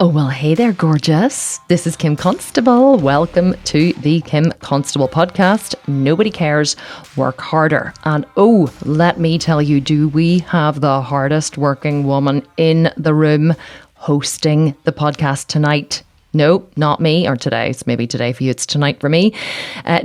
Oh, well, hey there, gorgeous. This is Kim Constable. Welcome to the Kim Constable podcast. Nobody cares. Work harder. And oh, let me tell you, do we have the hardest working woman in the room hosting the podcast tonight? No, not me, or today. It's maybe today for you. It's tonight for me.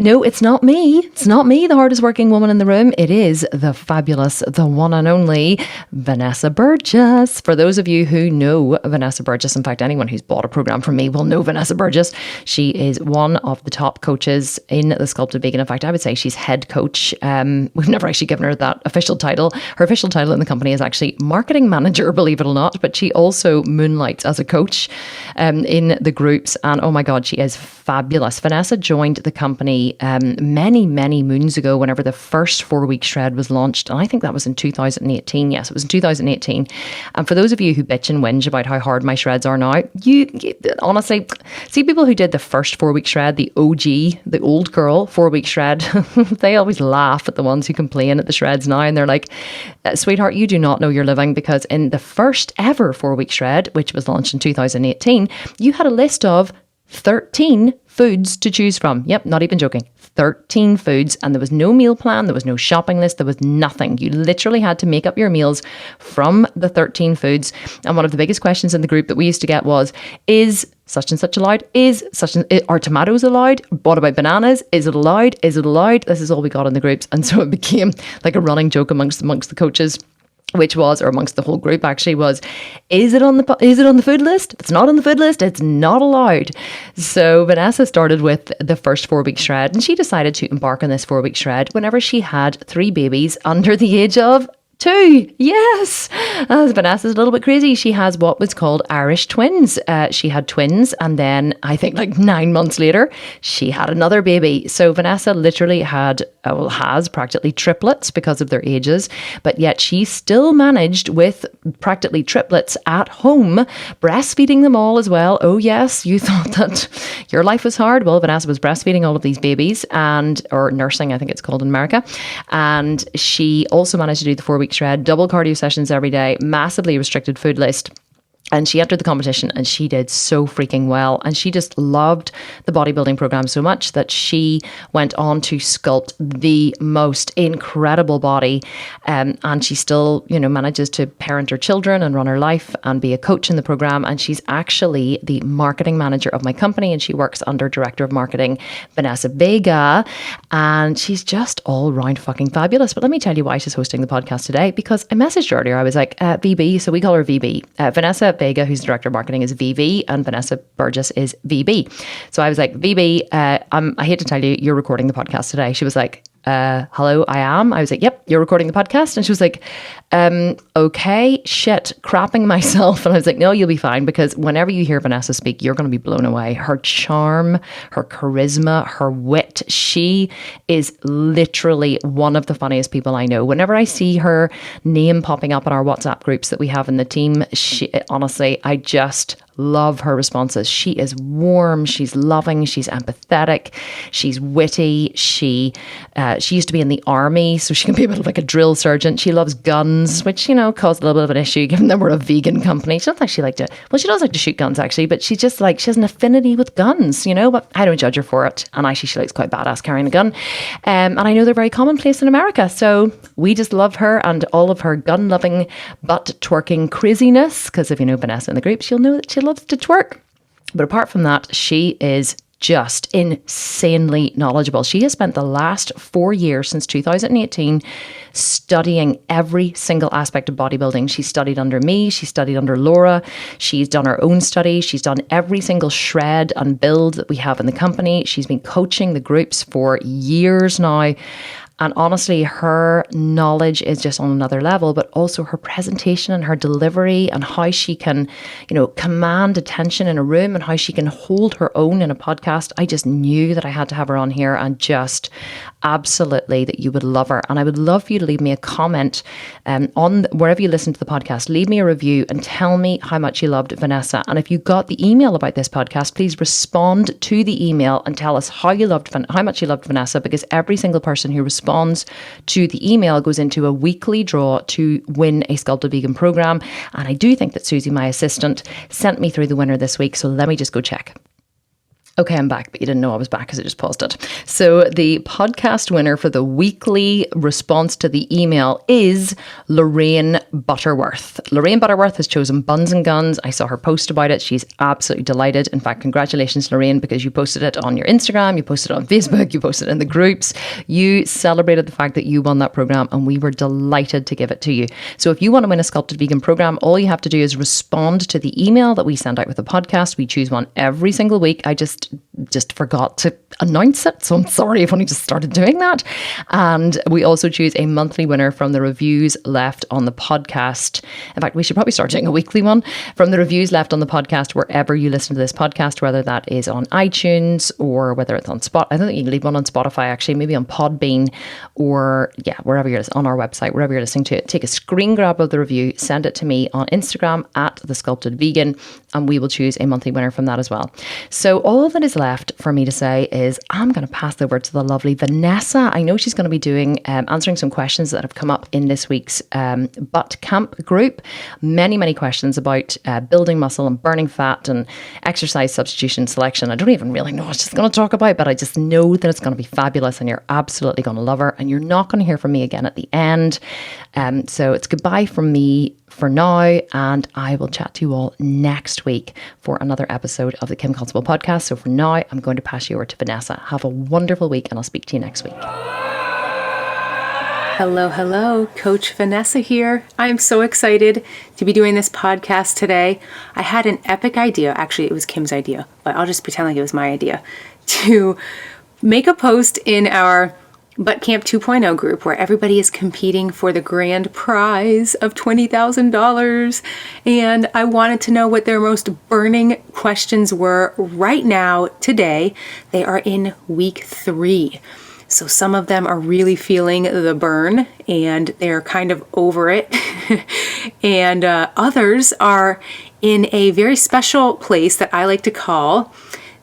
No, it's not me. It's not me, the hardest working woman in the room. It is the fabulous, the one and only Vanessa Burgess. For those of you who know Vanessa Burgess, in fact, anyone who's bought a program from me will know Vanessa Burgess. She is one of the top coaches in the Sculpted Vegan. In fact, I would say she's head coach. We've never actually given her that official title. Her official title in the company is actually marketing manager, believe it or not, but she also moonlights as a coach in the groups, and oh my god, she is fabulous. Vanessa joined the company many moons ago whenever the first 4-week shred was launched, and I think that was in 2018. Yes, it was in 2018. And for those of you who bitch and whinge about how hard my shreds are now, you honestly see people who did the first 4-week shred, the OG, the old girl 4-week shred, they always laugh at the ones who complain at the shreds now, and they're like, sweetheart, you do not know you're living, because in the first ever 4-week shred, which was launched in 2018, you had a list of 13 foods to choose from. Yep, not even joking. 13 foods, and there was no meal plan, there was no shopping list, there was nothing. You literally had to make up your meals from the 13 foods. And one of the biggest questions in the group that we used to get was, is such and such allowed? Are tomatoes allowed? What about bananas? Is it allowed? Is it allowed? This is all we got in the groups. And so it became like a running joke amongst the coaches, which was, or amongst the whole group actually, was, is it on the food list? If it's not on the food list, it's not allowed. So Vanessa started with the first 4-week shred, and she decided to embark on this 4-week shred whenever she had 3 babies under the age of 2. Yes. Vanessa's a little bit crazy. She has what was called Irish twins. She had twins, and then I think like 9 months later, she had another baby. So Vanessa literally has practically triplets because of their ages, but yet she still managed with practically triplets at home, breastfeeding them all as well. Oh yes, you thought that your life was hard. Well, Vanessa was breastfeeding all of these babies, or nursing, I think it's called in America. And she also managed to do the 4-week shred, double cardio sessions every day, massively restricted food list. And she entered the competition and she did so freaking well. And she just loved the bodybuilding program so much that she went on to sculpt the most incredible body. And she still, manages to parent her children and run her life and be a coach in the program. And she's actually the marketing manager of my company, and she works under director of marketing, Vanessa Vega. And she's just all round fucking fabulous. But let me tell you why she's hosting the podcast today, because I messaged her earlier. I was like, VB, so we call her VB. Vanessa Vega, who's the director of marketing, is VV, and Vanessa Burgess is VB. So I was like, VB, I hate to tell you, you're recording the podcast today. She was like, hello, I am. I was like, yep, you're recording the podcast. And she was like, okay, shit, crapping myself. And I was like, no, you'll be fine, because whenever you hear Vanessa speak, you're going to be blown away. Her charm, her charisma, her wit, she is literally one of the funniest people I know. Whenever I see her name popping up in our WhatsApp groups that we have in the team, honestly, I just love her responses. She is warm, she's loving, she's empathetic, she's witty. She used to be in the army, so she can be a bit of like a drill sergeant. She loves guns, which, caused a little bit of an issue given that we're a vegan company. She doesn't actually like to, well, she does like to shoot guns actually, but she's just like, she has an affinity with guns, but I don't judge her for it. And actually she likes quite badass carrying a gun. And I know they're very commonplace in America. So we just love her and all of her gun loving, butt twerking craziness. Because if you know Vanessa in the groups, you'll know that she loves to twerk. But apart from that, she is just insanely knowledgeable. She has spent the last 4 years since 2018 studying every single aspect of bodybuilding. She studied under me. She studied under Laura. She's done her own study. She's done every single shred and build that we have in the company. She's been coaching the groups for years now. And honestly, her knowledge is just on another level, but also her presentation and her delivery and how she can, command attention in a room and how she can hold her own in a podcast. I just knew that I had to have her on here, and just absolutely that you would love her. And I would love for you to leave me a comment on wherever you listen to the podcast. Leave me a review and tell me how much you loved Vanessa. And if you got the email about this podcast, please respond to the email and tell us how much you loved Vanessa, because every single person who responds responds to the email goes into a weekly draw to win a Sculpted Vegan program. And I do think that Susie, my assistant, sent me through the winner this week. So let me just go check. Okay, I'm back, but you didn't know I was back because I just paused it. So the podcast winner for the weekly response to the email is Lorraine Butterworth. Lorraine Butterworth has chosen Buns and Guns. I saw her post about it. She's absolutely delighted. In fact, congratulations, Lorraine, because you posted it on your Instagram, you posted it on Facebook, you posted it in the groups. You celebrated the fact that you won that program, and we were delighted to give it to you. So if you want to win a Sculpted Vegan program, all you have to do is respond to the email that we send out with the podcast. We choose one every single week. I just forgot to announce it, so I'm sorry I've only just started doing that. And we also choose a monthly winner from the reviews left on the podcast. In fact, we should probably start doing a weekly one from the reviews left on the podcast wherever you listen to this podcast, whether that is on iTunes or whether it's on Spotify. I don't think you can leave one on Spotify, actually, maybe on Podbean, or wherever you're on our website, wherever you're listening to it. Take a screen grab of the review, send it to me on Instagram at The Sculpted Vegan, and we will choose a monthly winner from that as well. So all that is left for me to say is I'm going to pass the word to the lovely Vanessa. I know she's going to be doing answering some questions that have come up in this week's butt camp group. Many questions about building muscle and burning fat and exercise substitution selection. I don't even really know what she's going to talk about, but I just know that it's going to be fabulous and you're absolutely going to love her, and you're not going to hear from me again at the end. So it's goodbye from me for now, and I will chat to you all next week for another episode of the Kim Constable podcast. So for now, I'm going to pass you over to Vanessa. Have a wonderful week, and I'll speak to you next week. Hello, Coach Vanessa here. I'm so excited to be doing this podcast today. I had an epic idea. Actually, it was Kim's idea, but I'll just pretend like it was my idea, to make a post in our Butt Camp 2.0 group where everybody is competing for the grand prize of $20,000. And I wanted to know what their most burning questions were right now, today. They are in week 3. So some of them are really feeling the burn and they're kind of over it. And others are in a very special place that I like to call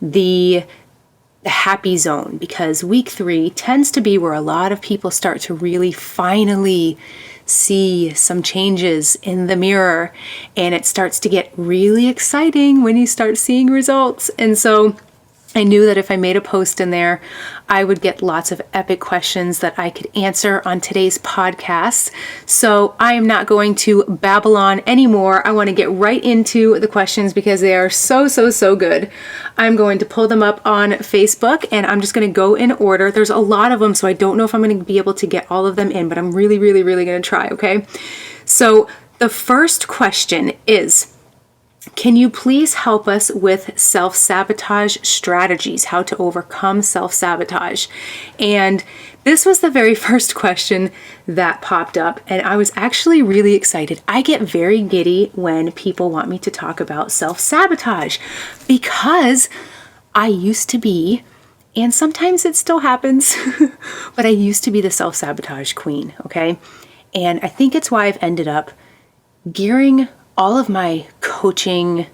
the happy zone, because week 3 tends to be where a lot of people start to really finally see some changes in the mirror, and it starts to get really exciting when you start seeing results. And so I knew that if I made a post in there, I would get lots of epic questions that I could answer on today's podcast. So I am not going to babble on anymore. I want to get right into the questions because they are so good. I'm going to pull them up on Facebook, and I'm just going to go in order. There's a lot of them, so I don't know if I'm going to be able to get all of them in, but I'm really going to try, okay? So the first question is, can you please help us with self-sabotage strategies, how to overcome self-sabotage? And this was the very first question that popped up, and I was actually really excited. I get very giddy when people want me to talk about self-sabotage because I used to be, and sometimes it still happens, but I used to be the self-sabotage queen, okay? And I think it's why I've ended up gearing all of my coaching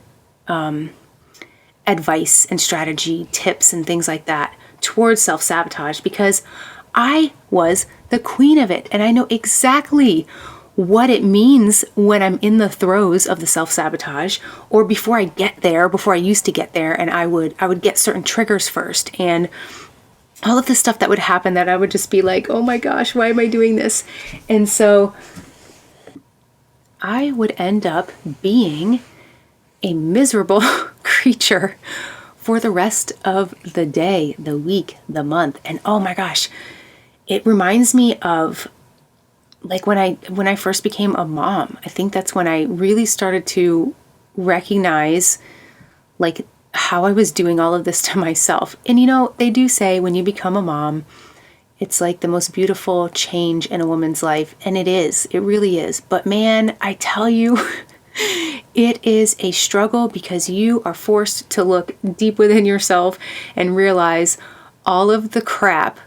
advice and strategy tips and things like that towards self-sabotage, because I was the queen of it, and I know exactly what it means when I'm in the throes of the self-sabotage, or before I get there, before I used to get there, and I would get certain triggers first, and all of the stuff that would happen that I would just be like, oh my gosh, why am I doing this? And so I would end up being a miserable creature for the rest of the day, the week, the month. And oh my gosh, it reminds me of like when I first became a mom. I think that's when I really started to recognize like how I was doing all of this to myself. And you know, they do say when you become a mom, it's like the most beautiful change in a woman's life. And it is. It really is. But man, I tell you, it is a struggle because you are forced to look deep within yourself and realize all of the crap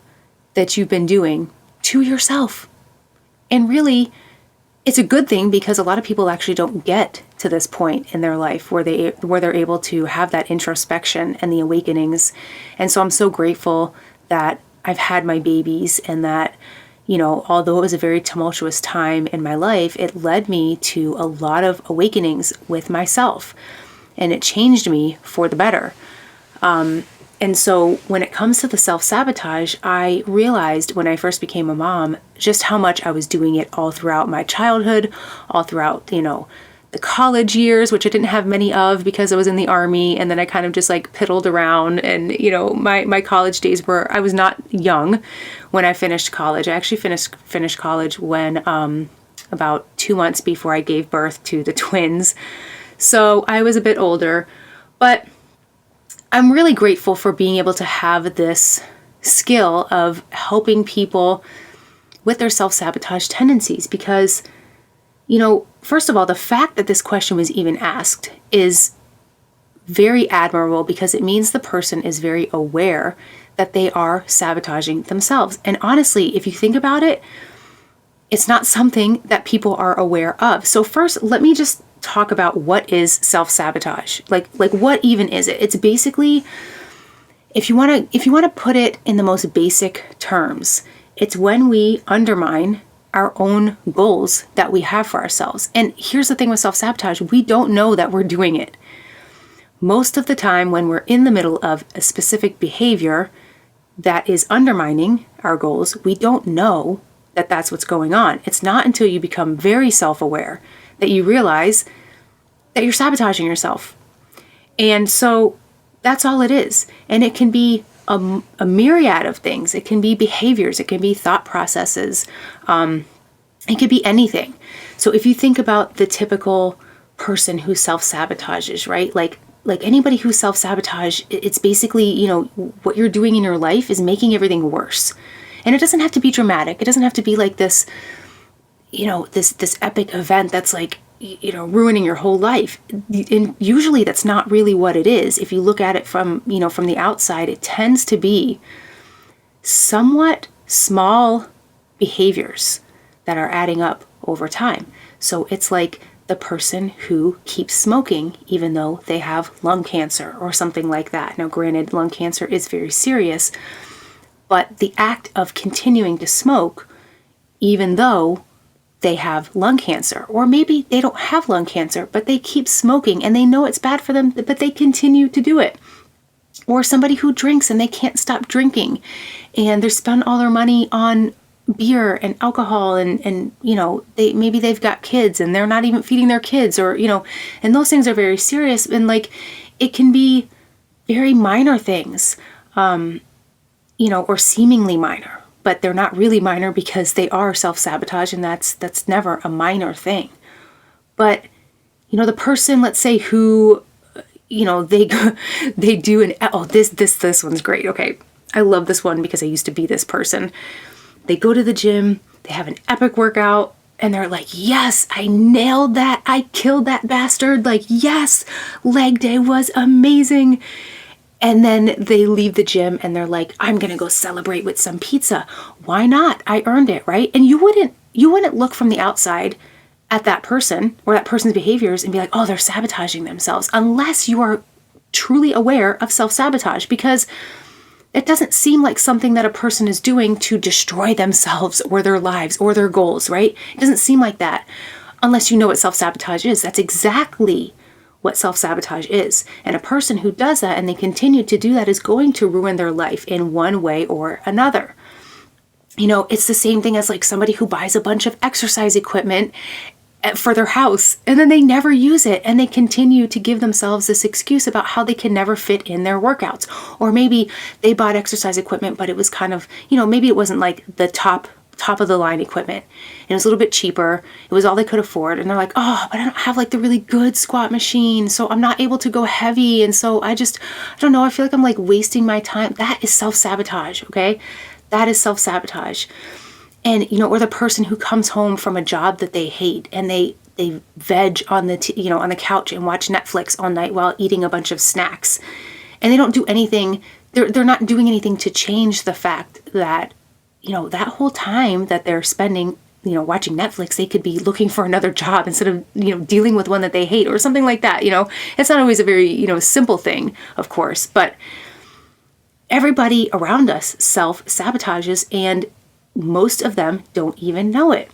that you've been doing to yourself. And really, it's a good thing because a lot of people actually don't get to this point in their life where they're able to have that introspection and the awakenings. And so I'm so grateful that I've had my babies, and that, although it was a very tumultuous time in my life, it led me to a lot of awakenings with myself, and it changed me for the better. And so when it comes to the self-sabotage, I realized when I first became a mom just how much I was doing it all throughout my childhood, all throughout, the college years, which I didn't have many of because I was in the Army, and then I kind of just like piddled around. And my college days I was not young when I finished college. I actually finished college when about 2 months before I gave birth to the twins. So I was a bit older, but I'm really grateful for being able to have this skill of helping people with their self-sabotage tendencies, because, first of all, the fact that this question was even asked is very admirable, because it means the person is very aware that they are sabotaging themselves. And honestly, if you think about it, it's not something that people are aware of. So first, let me just talk about what is self-sabotage. Like what even is it? It's basically, if you want to put it in the most basic terms, it's when we undermine our own goals that we have for ourselves. And here's the thing with self-sabotage, we don't know that we're doing it. Most of the time when we're in the middle of a specific behavior that is undermining our goals, we don't know that that's what's going on. It's not until you become very self-aware that you realize that you're sabotaging yourself. And so that's all it is. And it can be a myriad of things. It can be behaviors. It can be thought processes. It could be anything. So if you think about the typical person who self-sabotages, right? Like anybody who self-sabotage, it's basically, what you're doing in your life is making everything worse. And it doesn't have to be dramatic. It doesn't have to be like this, this epic event that's like, ruining your whole life. And usually that's not really what it is. If you look at it from the outside, it tends to be somewhat small behaviors that are adding up over time. So it's like the person who keeps smoking even though they have lung cancer or something like that. Now, granted, lung cancer is very serious, but the act of continuing to smoke even though they have lung cancer, or maybe they don't have lung cancer, but they keep smoking and they know it's bad for them, but they continue to do it. Or somebody who drinks and they can't stop drinking, and they spend all their money on beer and alcohol, and maybe they've got kids and they're not even feeding their kids, or and those things are very serious. And like, it can be very minor things, or seemingly minor, but they're not really minor because they are self-sabotage, and that's never a minor thing. But, the person, let's say, who, they do this one's great. Okay. I love this one because I used to be this person. They go to the gym, they have an epic workout, and they're like, yes, I nailed that. I killed that bastard. Like, yes, leg day was amazing. And then they leave the gym and they're like, I'm going to go celebrate with some pizza. Why not? I earned it, right? And you wouldn't look from the outside at that person or that person's behaviors and be like, oh, they're sabotaging themselves, unless you are truly aware of self-sabotage, because it doesn't seem like something that a person is doing to destroy themselves or their lives or their goals, right? It doesn't seem like that unless you know what self-sabotage is. That's exactly what self-sabotage is. And a person who does that and they continue to do that is going to ruin their life in one way or another. It's the same thing as like somebody who buys a bunch of exercise equipment for their house and then they never use it, and they continue to give themselves this excuse about how they can never fit in their workouts. Or maybe they bought exercise equipment, but it was kind of, maybe it wasn't like the top of the line equipment. It was a little bit cheaper. It was all they could afford. And they're like, oh, but I don't have like the really good squat machine, so I'm not able to go heavy. And so I don't know, I feel like I'm like wasting my time. That is self-sabotage, okay? That is self-sabotage. And, or the person who comes home from a job that they hate and they veg on on the couch and watch Netflix all night while eating a bunch of snacks. And they don't do anything. They're not doing anything to change the fact that, that whole time that they're spending, watching Netflix, they could be looking for another job instead of, dealing with one that they hate or something like that. It's not always a very, simple thing, of course, but everybody around us self-sabotages, and most of them don't even know it.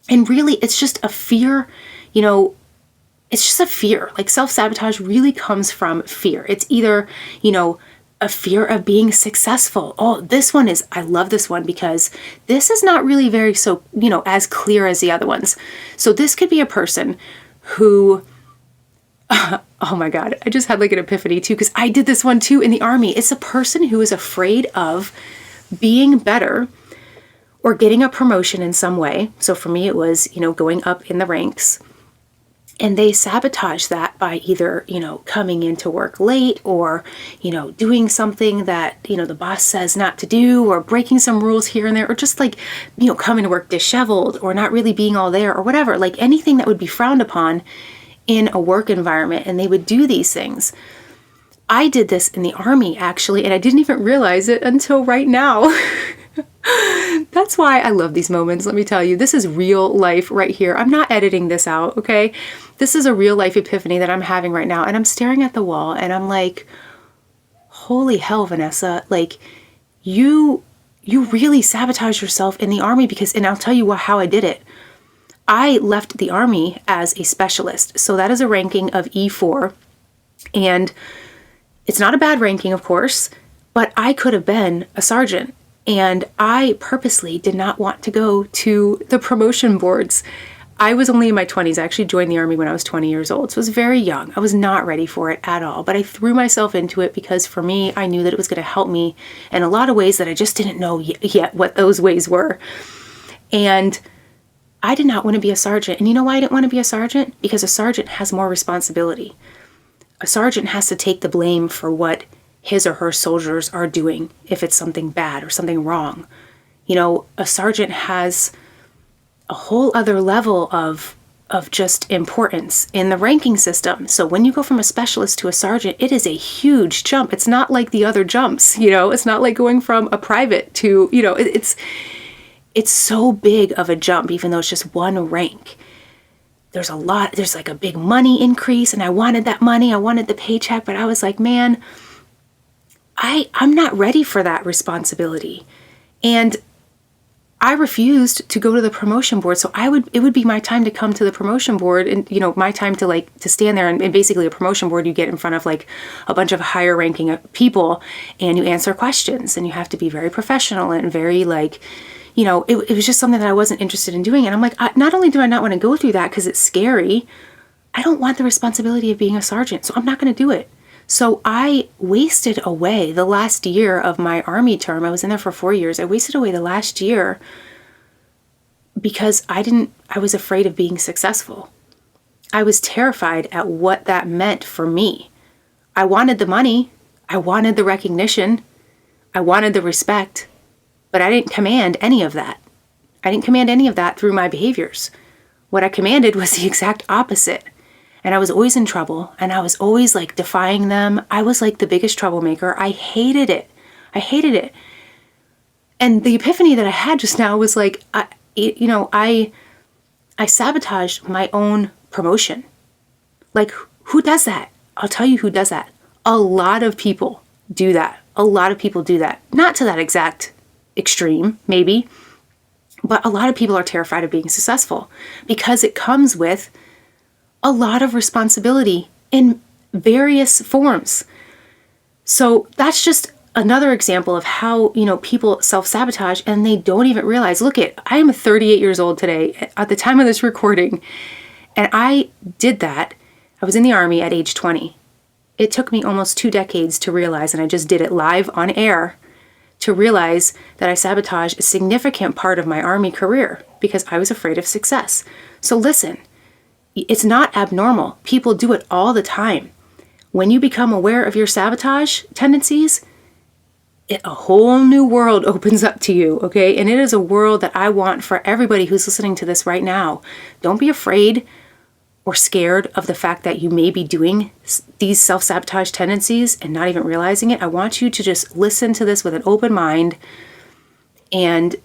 And really, it's just a fear, it's just a fear. Like self-sabotage really comes from fear. It's either, a fear of being successful. Oh, I love this one because this is not really very as clear as the other ones. So this could be a person who, oh my God, I just had like an epiphany too, because I did this one too in the Army. It's a person who is afraid of being better or getting a promotion in some way. So for me, it was, going up in the ranks. And they sabotage that by either, coming into work late or, doing something that, the boss says not to do, or breaking some rules here and there, or just like, coming to work disheveled or not really being all there or whatever, like anything that would be frowned upon in a work environment. And they would do these things. I did this in the Army actually, and I didn't even realize it until right now. That's why I love these moments. Let me tell you, this is real life right here. I'm not editing this out, okay? This is a real life epiphany that I'm having right now. And I'm staring at the wall and I'm like, holy hell, Vanessa, like you really sabotage yourself in the Army and I'll tell you how I did it. I left the Army as a specialist. So that is a ranking of E4. And it's not a bad ranking, of course, but I could have been a sergeant. And I purposely did not want to go to the promotion boards. I was only in my 20s. I actually joined the Army when I was 20 years old. So I was very young. I was not ready for it at all. But I threw myself into it because for me, I knew that it was going to help me in a lot of ways that I just didn't know yet what those ways were. And I did not want to be a sergeant. And you know why I didn't want to be a sergeant? Because a sergeant has more responsibility. A sergeant has to take the blame for what his or her soldiers are doing if it's something bad or something wrong. A sergeant has a whole other level of just importance in the ranking system. So when you go from a specialist to a sergeant, it is a huge jump. It's not like the other jumps, it's not like going from a private to, it's so big of a jump, even though it's just one rank. There's like a big money increase, and I wanted that money. I wanted the paycheck, but I was like, man, I'm not ready for that responsibility. And I refused to go to the promotion board. So it would be my time to come to the promotion board and, my time to stand there and basically a promotion board, you get in front of like a bunch of higher ranking people and you answer questions and you have to be very professional and very it was just something that I wasn't interested in doing. And I'm like, not only do I not want to go through that because it's scary, I don't want the responsibility of being a sergeant. So I'm not going to do it. So I wasted away the last year of my Army term. I was in there for 4 years. I wasted away the last year because I was afraid of being successful. I was terrified at what that meant for me. I wanted the money. I wanted the recognition. I wanted the respect, but I didn't command any of that. I didn't command any of that through my behaviors. What I commanded was the exact opposite. And I was always in trouble, and I was always defying them. I was the biggest troublemaker. I hated it. And the epiphany that I had just now was I sabotaged my own promotion. Who does that? I'll tell you who does that. A lot of people do that. Not to that exact extreme, maybe, but a lot of people are terrified of being successful because it comes with a lot of responsibility in various forms. So that's just another example of how, people self-sabotage and they don't even realize. I am 38 years old today at the time of this recording, and I did that. I was in the Army at age 20. It took me almost 2 decades to realize, and I just did it live on air, to realize that I sabotaged a significant part of my Army career because I was afraid of success. So listen, it's not abnormal. People do it all the time. When you become aware of your sabotage tendencies, a whole new world opens up to you, okay? And it is a world that I want for everybody who's listening to this right now. Don't be afraid or scared of the fact that you may be doing these self-sabotage tendencies and not even realizing it. I want you to just listen to this with an open mind and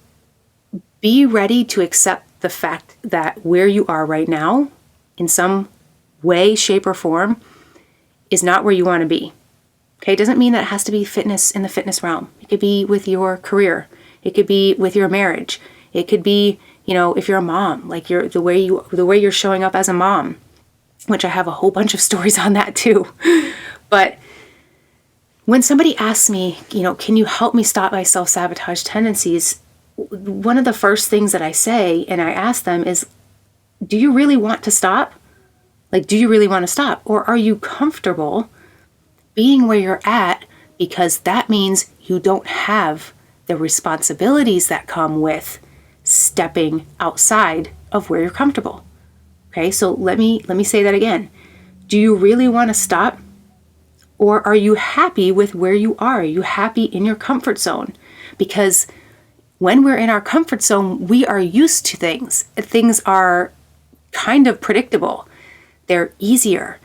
be ready to accept the fact that where you are right now, in some way, shape, or form, is not where you want to be. Okay, it doesn't mean that it has to be fitness in the fitness realm. It could be with your career. It could be with your marriage. It could be, if you're a mom, like the way you're showing up as a mom, which I have a whole bunch of stories on that too. But when somebody asks me, can you help me stop my self-sabotage tendencies? One of the first things that I say and I ask them is, do you really want to stop? Like, do you really want to stop? Or are you comfortable being where you're at because that means you don't have the responsibilities that come with stepping outside of where you're comfortable? Okay, so let me say that again. Do you really want to stop? Or are you happy with where you are? Are you happy in your comfort zone? Because when we're in our comfort zone, we are used to things. Things are kind of predictable. They're easier.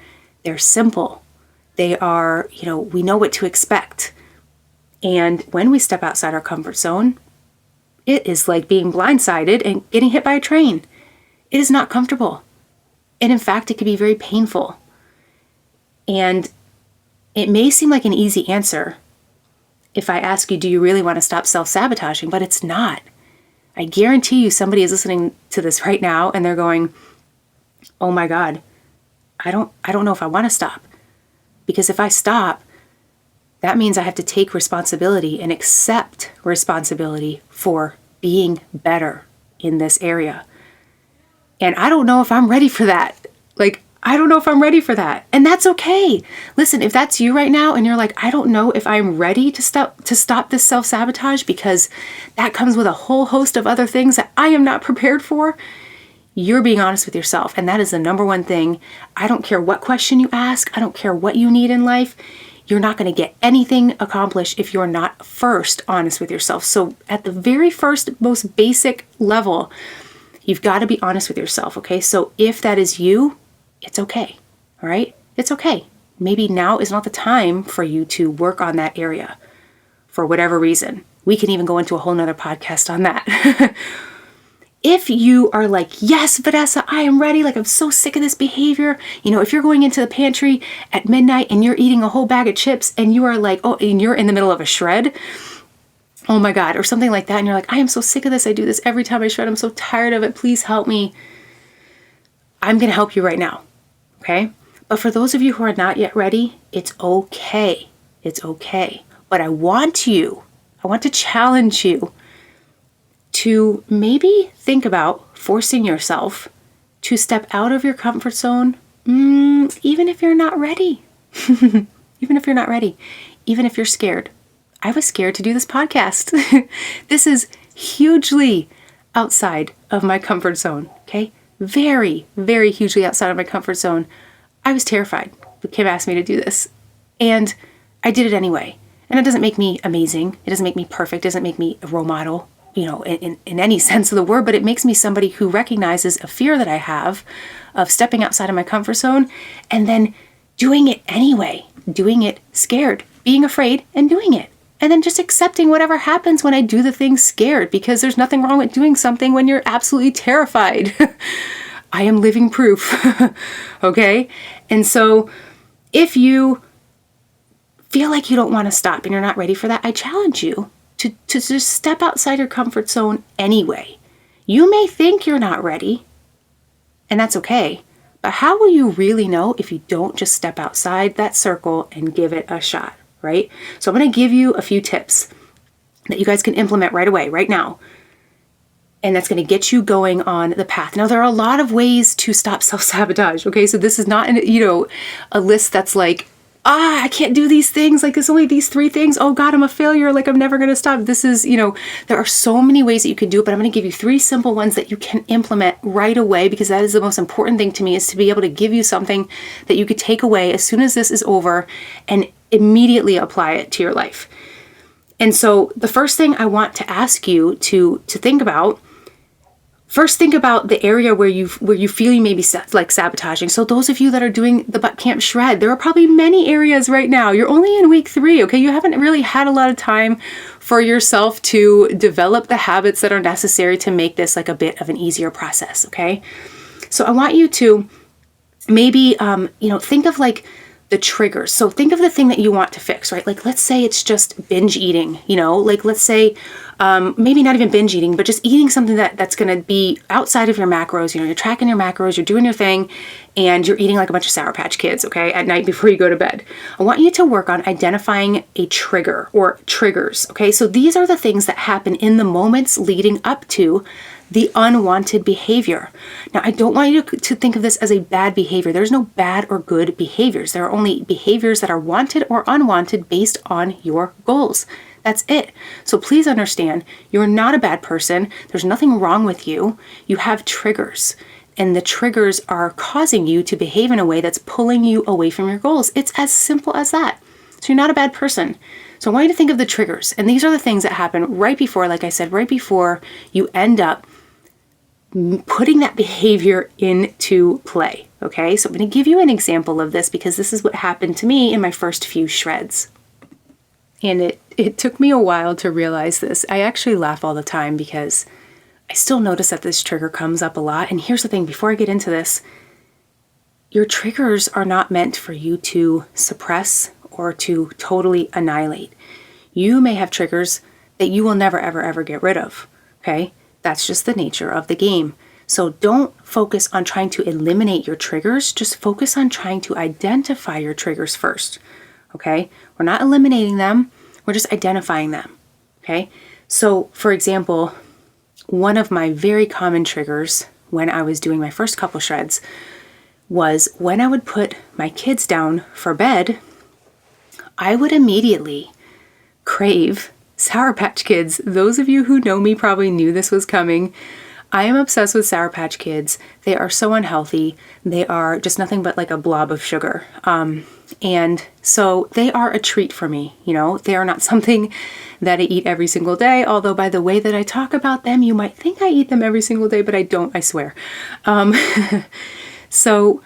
They're simple. They are, we know what to expect. And when we step outside our comfort zone, it is like being blindsided and getting hit by a train. It is not comfortable. And in fact, it can be very painful. And it may seem like an easy answer if I ask you, do you really want to stop self-sabotaging? But it's not. I guarantee you somebody is listening to this right now and they're going, oh my God, I don't know if I want to stop. Because if I stop, that means I have to take responsibility and accept responsibility for being better in this area. And I don't know if I'm ready for that. I don't know if I'm ready for that. And that's okay. Listen, if that's you right now and you're like, I don't know if I'm ready to stop this self-sabotage because that comes with a whole host of other things that I am not prepared for, you're being honest with yourself. And that is the number one thing. I don't care what question you ask. I don't care what you need in life. You're not going to get anything accomplished if you're not first honest with yourself. So at the very first, most basic level, you've got to be honest with yourself. Okay. So if that is you, it's okay. All right. It's okay. Maybe now is not the time for you to work on that area for whatever reason. We can even go into a whole nother podcast on that. If you are like, yes, Vanessa, I am ready. I'm so sick of this behavior. If you're going into the pantry at midnight and you're eating a whole bag of chips and you are like, and you're in the middle of a shred, oh my God, or something like that. And you're like, I am so sick of this. I do this every time I shred. I'm so tired of it. Please help me. I'm going to help you right now. Okay. But for those of you who are not yet ready, it's okay. It's okay. But I want to challenge you to maybe think about forcing yourself to step out of your comfort zone, even if you're not ready. Even if you're not ready. Even if you're scared. I was scared to do this podcast. This is hugely outside of my comfort zone, okay? Very, very hugely outside of my comfort zone. I was terrified when Kim asked me to do this. And I did it anyway. And it doesn't make me amazing. It doesn't make me perfect. It doesn't make me a role model, in any sense of the word, but it makes me somebody who recognizes a fear that I have of stepping outside of my comfort zone and then doing it anyway, doing it scared, being afraid and doing it. And then just accepting whatever happens when I do the thing scared, because there's nothing wrong with doing something when you're absolutely terrified. I am living proof. Okay? And so if you feel like you don't want to stop and you're not ready for that, I challenge you to just step outside your comfort zone anyway. You may think you're not ready, and that's okay. But how will you really know if you don't just step outside that circle and give it a shot, right? So I'm going to give you a few tips that you guys can implement right away, right now. And that's going to get you going on the path. Now, there are a lot of ways to stop self-sabotage, okay? So this is not, a list that's like, I can't do these things. There's only these 3 things. Oh God, I'm a failure. I'm never going to stop. This is, there are so many ways that you can do it, but I'm going to give you 3 simple ones that you can implement right away, because that is the most important thing to me, is to be able to give you something that you could take away as soon as this is over and immediately apply it to your life. And so the first thing I want to ask you to think about, first think about the area where you feel you may be sabotaging. So those of you that are doing the Butt Camp Shred, there are probably many areas right now. You're only in week 3, okay? You haven't really had a lot of time for yourself to develop the habits that are necessary to make this a bit of an easier process, okay? So I want you to maybe, think of the triggers. So think of the thing that you want to fix, right? Like, let's say it's just binge eating, like let's say, maybe not even binge eating, but just eating something that's going to be outside of your macros. You're tracking your macros, you're doing your thing, and you're eating like a bunch of Sour Patch Kids, okay, at night before you go to bed. I want you to work on identifying a trigger or triggers, okay? So these are the things that happen in the moments leading up to the unwanted behavior. Now, I don't want you to think of this as a bad behavior. There's no bad or good behaviors. There are only behaviors that are wanted or unwanted based on your goals. That's it. So please understand, you're not a bad person. There's nothing wrong with you. You have triggers, and the triggers are causing you to behave in a way that's pulling you away from your goals. It's as simple as that. So you're not a bad person. So I want you to think of the triggers. And these are the things that happen right before, like I said, right before you end up putting that behavior into play. Okay, so I'm going to give you an example of this because this is what happened to me in my first few shreds. And it took me a while to realize this. I actually laugh all the time because I still notice that this trigger comes up a lot. And here's the thing, before I get into this, your triggers are not meant for you to suppress or to totally annihilate. You may have triggers that you will never, ever, ever get rid of. Okay? That's just the nature of the game. So don't focus on trying to eliminate your triggers. Just focus on trying to identify your triggers first. Okay? We're not eliminating them. We're just identifying them. Okay? So, for example, one of my very common triggers when I was doing my first couple shreds was when I would put my kids down for bed, I would immediately crave Sour Patch Kids. Those of you who know me probably knew this was coming. I am obsessed with Sour Patch Kids. They are so unhealthy. They are just nothing but like a blob of sugar. And so they are a treat for me. They are not something that I eat every single day. Although by the way that I talk about them, you might think I eat them every single day, but I don't, I swear. So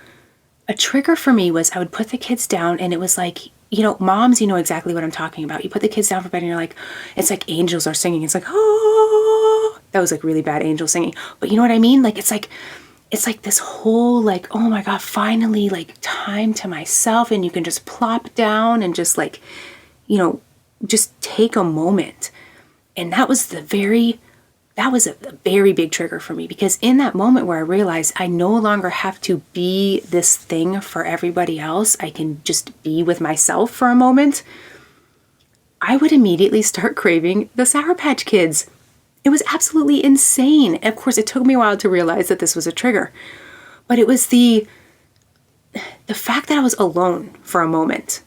a trigger for me was I would put the kids down and it was like, moms, you know exactly what I'm talking about. You put the kids down for bed and you're like, it's like angels are singing. It's like, oh, that was like really bad angel singing. But you know what I mean? Like, it's like this whole like, oh my God, finally like time to myself. And you can just plop down and just like, just take a moment. And that was a very big trigger for me because in that moment where I realized I no longer have to be this thing for everybody else, I can just be with myself for a moment, I would immediately start craving the Sour Patch Kids. It was absolutely insane. Of course, it took me a while to realize that this was a trigger, but it was the fact that I was alone for a moment,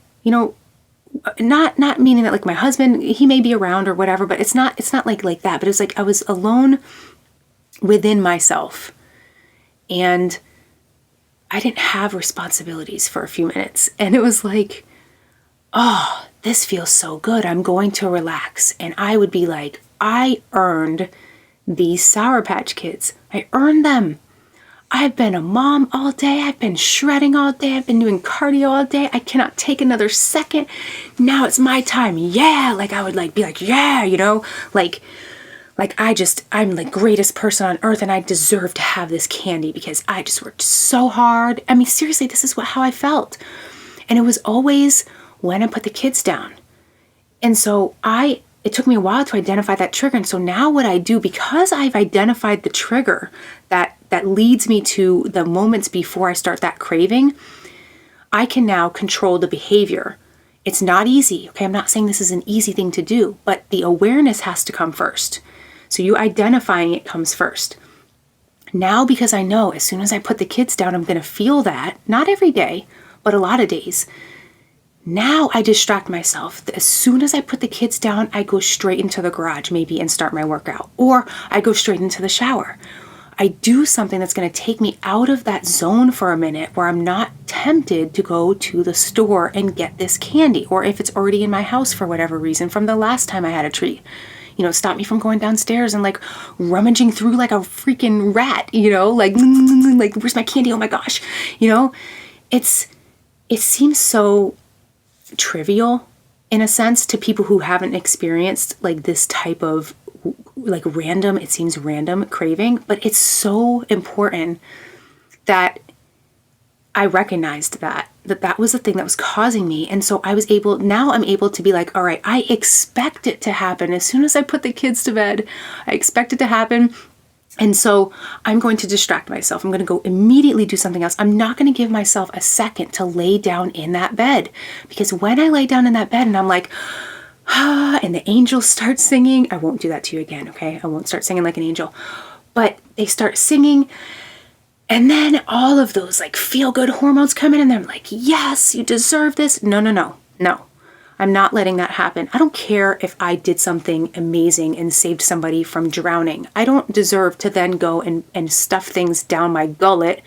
not meaning that like my husband, he may be around or whatever, but it's not like that. But it's like I was alone within myself and I didn't have responsibilities for a few minutes. And it was like, oh, this feels so good. I'm going to relax. And I would be like, I earned these Sour Patch Kids. I earned them. I've been a mom all day. I've been shredding all day. I've been doing cardio all day. I cannot take another second. Now it's my time. Yeah. Like I would like be like, yeah, like I'm the greatest person on earth and I deserve to have this candy because I just worked so hard. I mean, seriously, this is how I felt. And it was always when I put the kids down. And so it took me a while to identify that trigger. And so now what I do, because I've identified the trigger that leads me to the moments before I start that craving, I can now control the behavior. It's not easy. Okay. I'm not saying this is an easy thing to do, but the awareness has to come first. So you identifying it comes first. Now, because I know as soon as I put the kids down, I'm going to feel that, not every day, but a lot of days. Now I distract myself. As soon as I put the kids down, I go straight into the garage maybe and start my workout, or I go straight into the shower. I do something that's going to take me out of that zone for a minute where I'm not tempted to go to the store and get this candy, or if it's already in my house for whatever reason from the last time I had a treat. Stop me from going downstairs and like rummaging through like a freaking rat, like where's my candy? Oh my gosh. It seems so trivial in a sense to people who haven't experienced like this type of like random craving, but it's so important that I recognized that was the thing that was causing me. And so now I'm able to be like, all right, I expect it to happen. As soon as I put the kids to bed, I expect it to happen. And so I'm going to distract myself. I'm going to go immediately do something else. I'm not going to give myself a second to lay down in that bed, because when I lay down in that bed and I'm like, and the angels start singing, I won't do that to you again. Okay. I won't start singing like an angel, but they start singing. And then all of those like feel good hormones come in and they're like, yes, you deserve this. No. I'm not letting that happen. I don't care if I did something amazing and saved somebody from drowning. I don't deserve to then go and stuff things down my gullet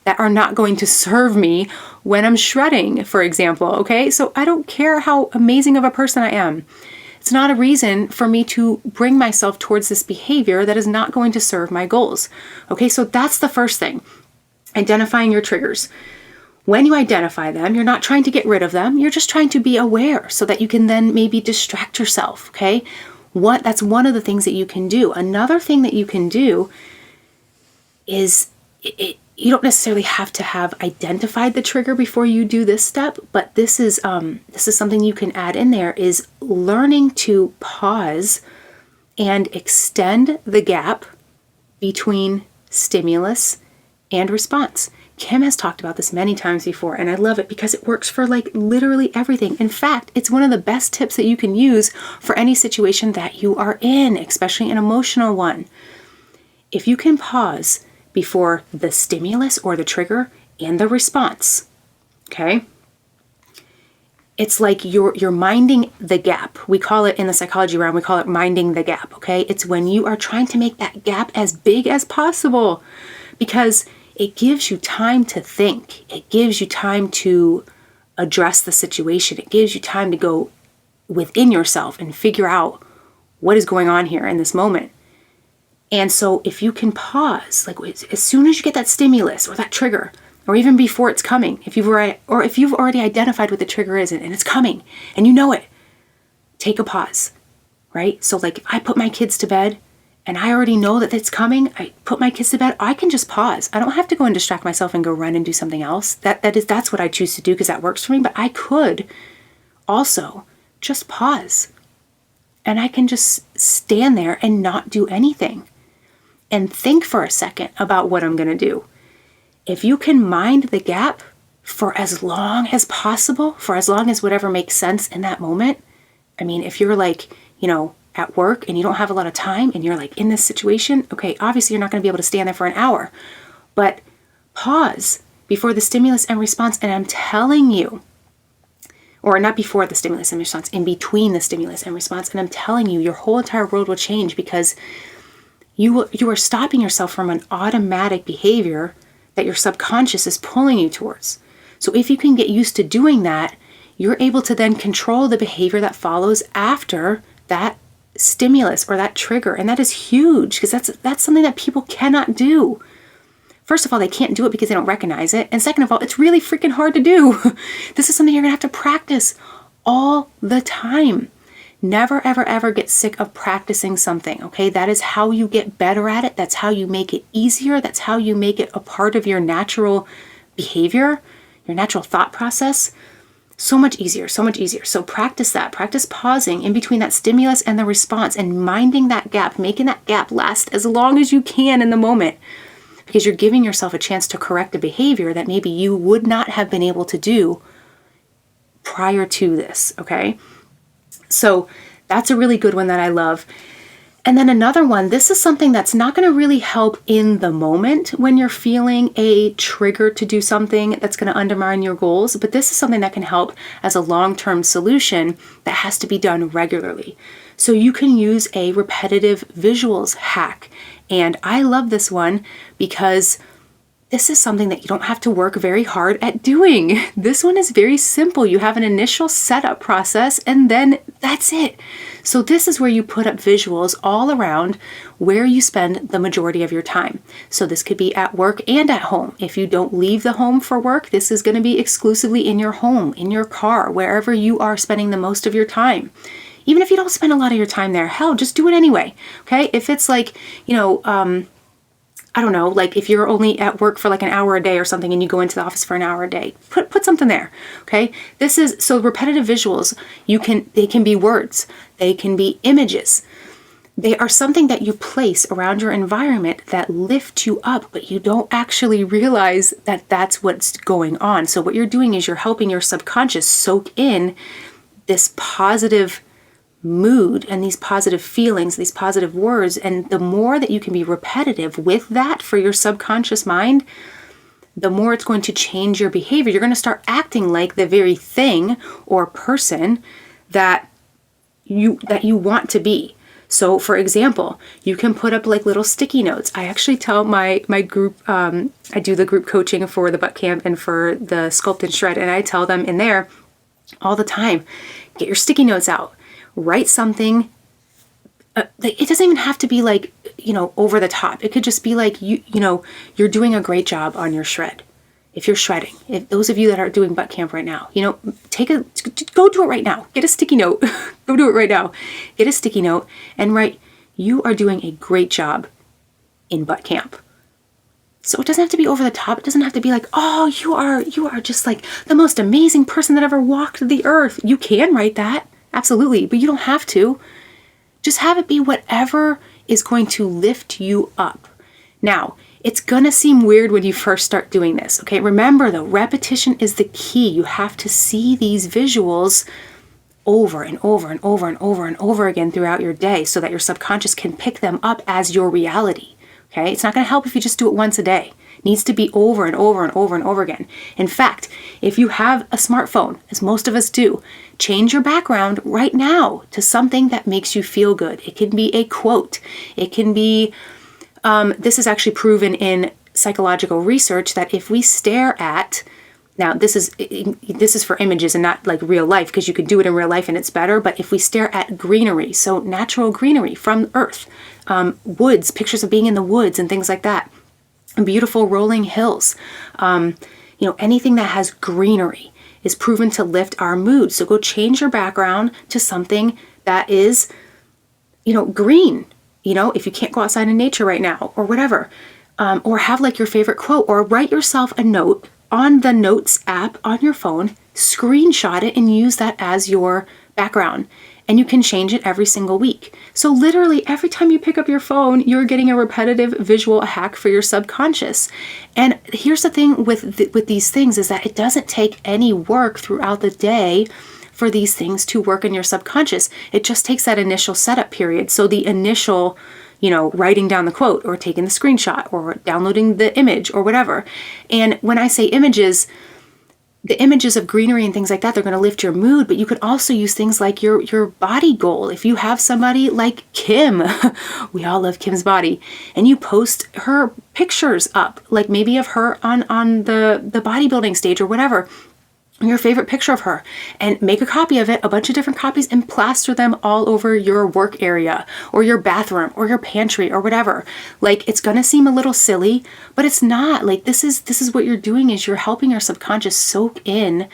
that are not going to serve me when I'm shredding, for example. Okay. So I don't care how amazing of a person I am. It's not a reason for me to bring myself towards this behavior that is not going to serve my goals. Okay, so that's the first thing. Identifying your triggers. When you identify them, you're not trying to get rid of them. You're just trying to be aware so that you can then maybe distract yourself. Okay, that's one of the things that you can do. Another thing that you can do is you don't necessarily have to have identified the trigger before you do this step, but this is something you can add in there, is learning to pause and extend the gap between stimulus and response. Kim has talked about this many times before, and I love it because it works for like literally everything. In fact, it's one of the best tips that you can use for any situation that you are in, especially an emotional one. If you can pause before the stimulus or the trigger and the response, okay? It's like you're minding the gap. We call it, in the psychology realm, we call it minding the gap, okay? It's when you are trying to make that gap as big as possible, because it gives you time to think. It gives you time to address the situation. It gives you time to go within yourself and figure out what is going on here in this moment. And so if you can pause, like as soon as you get that stimulus or that trigger, or even before it's coming, if you've already identified what the trigger is and it's coming and you know it, take a pause, right? So like if I put my kids to bed and I already know that it's coming, I put my kids to bed, I can just pause. I don't have to go and distract myself and go run and do something else. That's what I choose to do because that works for me. But I could also just pause and I can just stand there and not do anything and think for a second about what I'm going to do. If you can mind the gap for as long as possible, for as long as whatever makes sense in that moment. I mean, if you're like, at work and you don't have a lot of time and you're like in this situation, okay, obviously you're not going to be able to stand there for an hour, but pause before the stimulus and response. And I'm telling you, or not before the stimulus and response, in between the stimulus and response. And I'm telling you, your whole entire world will change because you are stopping yourself from an automatic behavior that your subconscious is pulling you towards. So if you can get used to doing that, you're able to then control the behavior that follows after that stimulus or that trigger. And that is huge because that's something that people cannot do. First of all, they can't do it because they don't recognize it. And second of all, it's really freaking hard to do. This is something you're going to have to practice all the time. Never, ever, ever get sick of practicing something, okay? That is how you get better at it. That's how you make it easier. That's how you make it a part of your natural behavior, your natural thought process. So much easier, so much easier. So practice that. Practice pausing in between that stimulus and the response and minding that gap, making that gap last as long as you can in the moment, because you're giving yourself a chance to correct a behavior that maybe you would not have been able to do prior to this, okay? So that's a really good one that I love. And then another one, this is something that's not going to really help in the moment when you're feeling a trigger to do something that's going to undermine your goals, but this is something that can help as a long-term solution that has to be done regularly. So you can use a repetitive visuals hack. And I love this one because this is something that you don't have to work very hard at doing. This one is very simple. You have an initial setup process and then that's it. So this is where you put up visuals all around where you spend the majority of your time. So this could be at work and at home. If you don't leave the home for work, this is going to be exclusively in your home, in your car, wherever you are spending the most of your time. Even if you don't spend a lot of your time there, hell, just do it anyway. Okay. If it's like, I don't know, like if you're only at work for like an hour a day or something and you go into the office for an hour a day, put something there. Okay. So repetitive visuals, they can be words, they can be images. They are something that you place around your environment that lift you up, but you don't actually realize that that's what's going on. So what you're doing is you're helping your subconscious soak in this positive mood and these positive feelings, these positive words. And the more that you can be repetitive with that for your subconscious mind, the more it's going to change your behavior. You're going to start acting like the very thing or person that you want to be. So for example, you can put up like little sticky notes. I actually tell my group, I do the group coaching for the Butt Camp and for the Sculpt and Shred, and I tell them in there all the time, get your sticky notes out, write something. It doesn't even have to be like, over the top. It could just be like, you're doing a great job on your shred. If you're shredding, if those of you that are doing Butt Camp right now, go do it right now. Get a sticky note. Go do it right now. Get a sticky note and write, you are doing a great job in Butt Camp. So it doesn't have to be over the top. It doesn't have to be like, oh, you are just like the most amazing person that ever walked the earth. You can write that. Absolutely. But you don't have to. Just have it be whatever is going to lift you up. Now, it's going to seem weird when you first start doing this. Okay. Remember though, repetition is the key. You have to see these visuals over and over and over and over and over again throughout your day so that your subconscious can pick them up as your reality. Okay. It's not going to help if you just do it once a day. It needs to be over and over and over and over again. In fact, if you have a smartphone, as most of us do, change your background right now to something that makes you feel good. It can be a quote. It can be, this is actually proven in psychological research that if we stare at, now this is for images and not like real life, because you can do it in real life and it's better, but if we stare at greenery, so natural greenery from earth, woods, pictures of being in the woods and things like that, beautiful rolling hills, anything that has greenery is proven to lift our mood. So go change your background to something that is, green. If you can't go outside in nature right now or whatever, or have like your favorite quote, or write yourself a note on the Notes app on your phone, screenshot it and use that as your background. And you can change it every single week. So literally every time you pick up your phone, you're getting a repetitive visual hack for your subconscious. And here's the thing with these things is that it doesn't take any work throughout the day for these things to work in your subconscious. It just takes that initial setup period. So the initial, writing down the quote or taking the screenshot or downloading the image or whatever. And when I say images, the images of greenery and things like that, they're going to lift your mood, but you could also use things like your body goal. If you have somebody like Kim, we all love Kim's body, and you post her pictures up, like maybe of her on the bodybuilding stage or whatever, your favorite picture of her, and make a copy of it, a bunch of different copies, and plaster them all over your work area or your bathroom or your pantry or whatever. Like, it's going to seem a little silly, but it's not. Like, this is what you're doing, is you're helping your subconscious soak in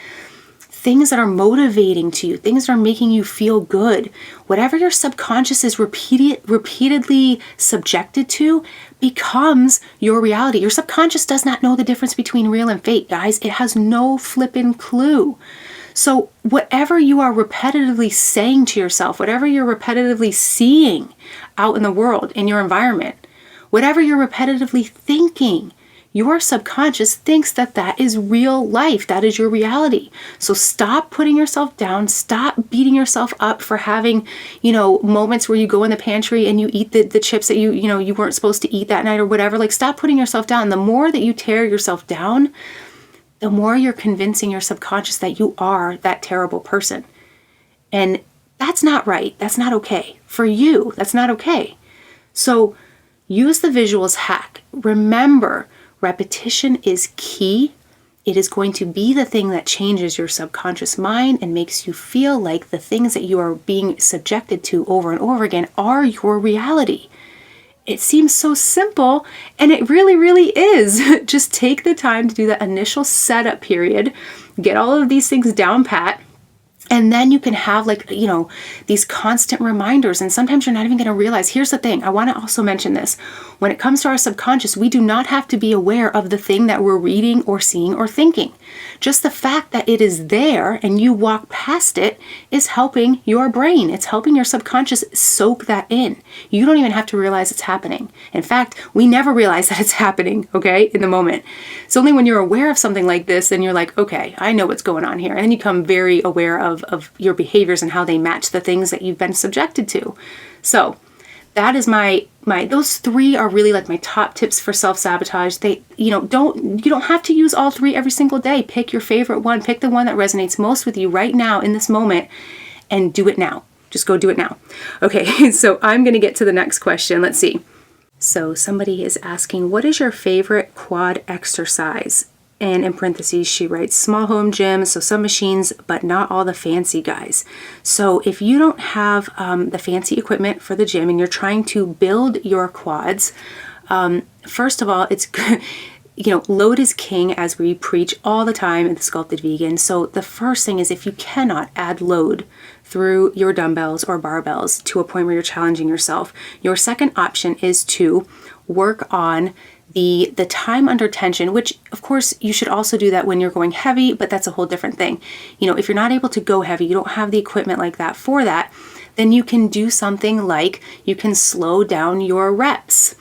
things that are motivating to you, things that are making you feel good. Whatever your subconscious is repeatedly subjected to becomes your reality. Your subconscious does not know the difference between real and fake, guys. It has no flippin' clue. So whatever you are repetitively saying to yourself, whatever you're repetitively seeing out in the world, in your environment, whatever you're repetitively thinking, your subconscious thinks that is real life. That is your reality. So stop putting yourself down. Stop beating yourself up for having, moments where you go in the pantry and you eat the chips that you weren't supposed to eat that night or whatever. Like, stop putting yourself down. The more that you tear yourself down, the more you're convincing your subconscious that you are that terrible person. And that's not right. That's not okay. For you, that's not okay. So use the visuals hack. Remember, repetition is key. It is going to be the thing that changes your subconscious mind and makes you feel like the things that you are being subjected to over and over again are your reality. It seems so simple, and it really, really is. Just take the time to do that initial setup period, get all of these things down pat, and then you can have these constant reminders. And sometimes you're not even going to realize. Here's the thing. I want to also mention this. When it comes to our subconscious, we do not have to be aware of the thing that we're reading or seeing or thinking. Just the fact that it is there and you walk past it is helping your brain. It's helping your subconscious soak that in. You don't even have to realize it's happening. In fact, we never realize that it's happening, okay, in the moment. It's only when you're aware of something like this, then you're like, okay, I know what's going on here. And then you become very aware of your behaviors and how they match the things that you've been subjected to. So that is my those three are really like my top tips for self-sabotage. You don't have to use all three every single day. Pick your favorite one. Pick the one that resonates most with you right now in this moment and do it now. Just go do it now. Okay, so I'm going to get to the next question. Let's see. So somebody is asking, what is your favorite quad exercise? And in parentheses, she writes, small home gym, so some machines, but not all the fancy guys. So if you don't have the fancy equipment for the gym and you're trying to build your quads, first of all, it's good. Load is king, as we preach all the time in the Sculpted Vegan. So the first thing is, if you cannot add load through your dumbbells or barbells to a point where you're challenging yourself, your second option is to work on the time under tension, which of course you should also do that when you're going heavy, but that's a whole different thing. If you're not able to go heavy, you don't have the equipment like that for that, then you can do something like you can slow down your reps.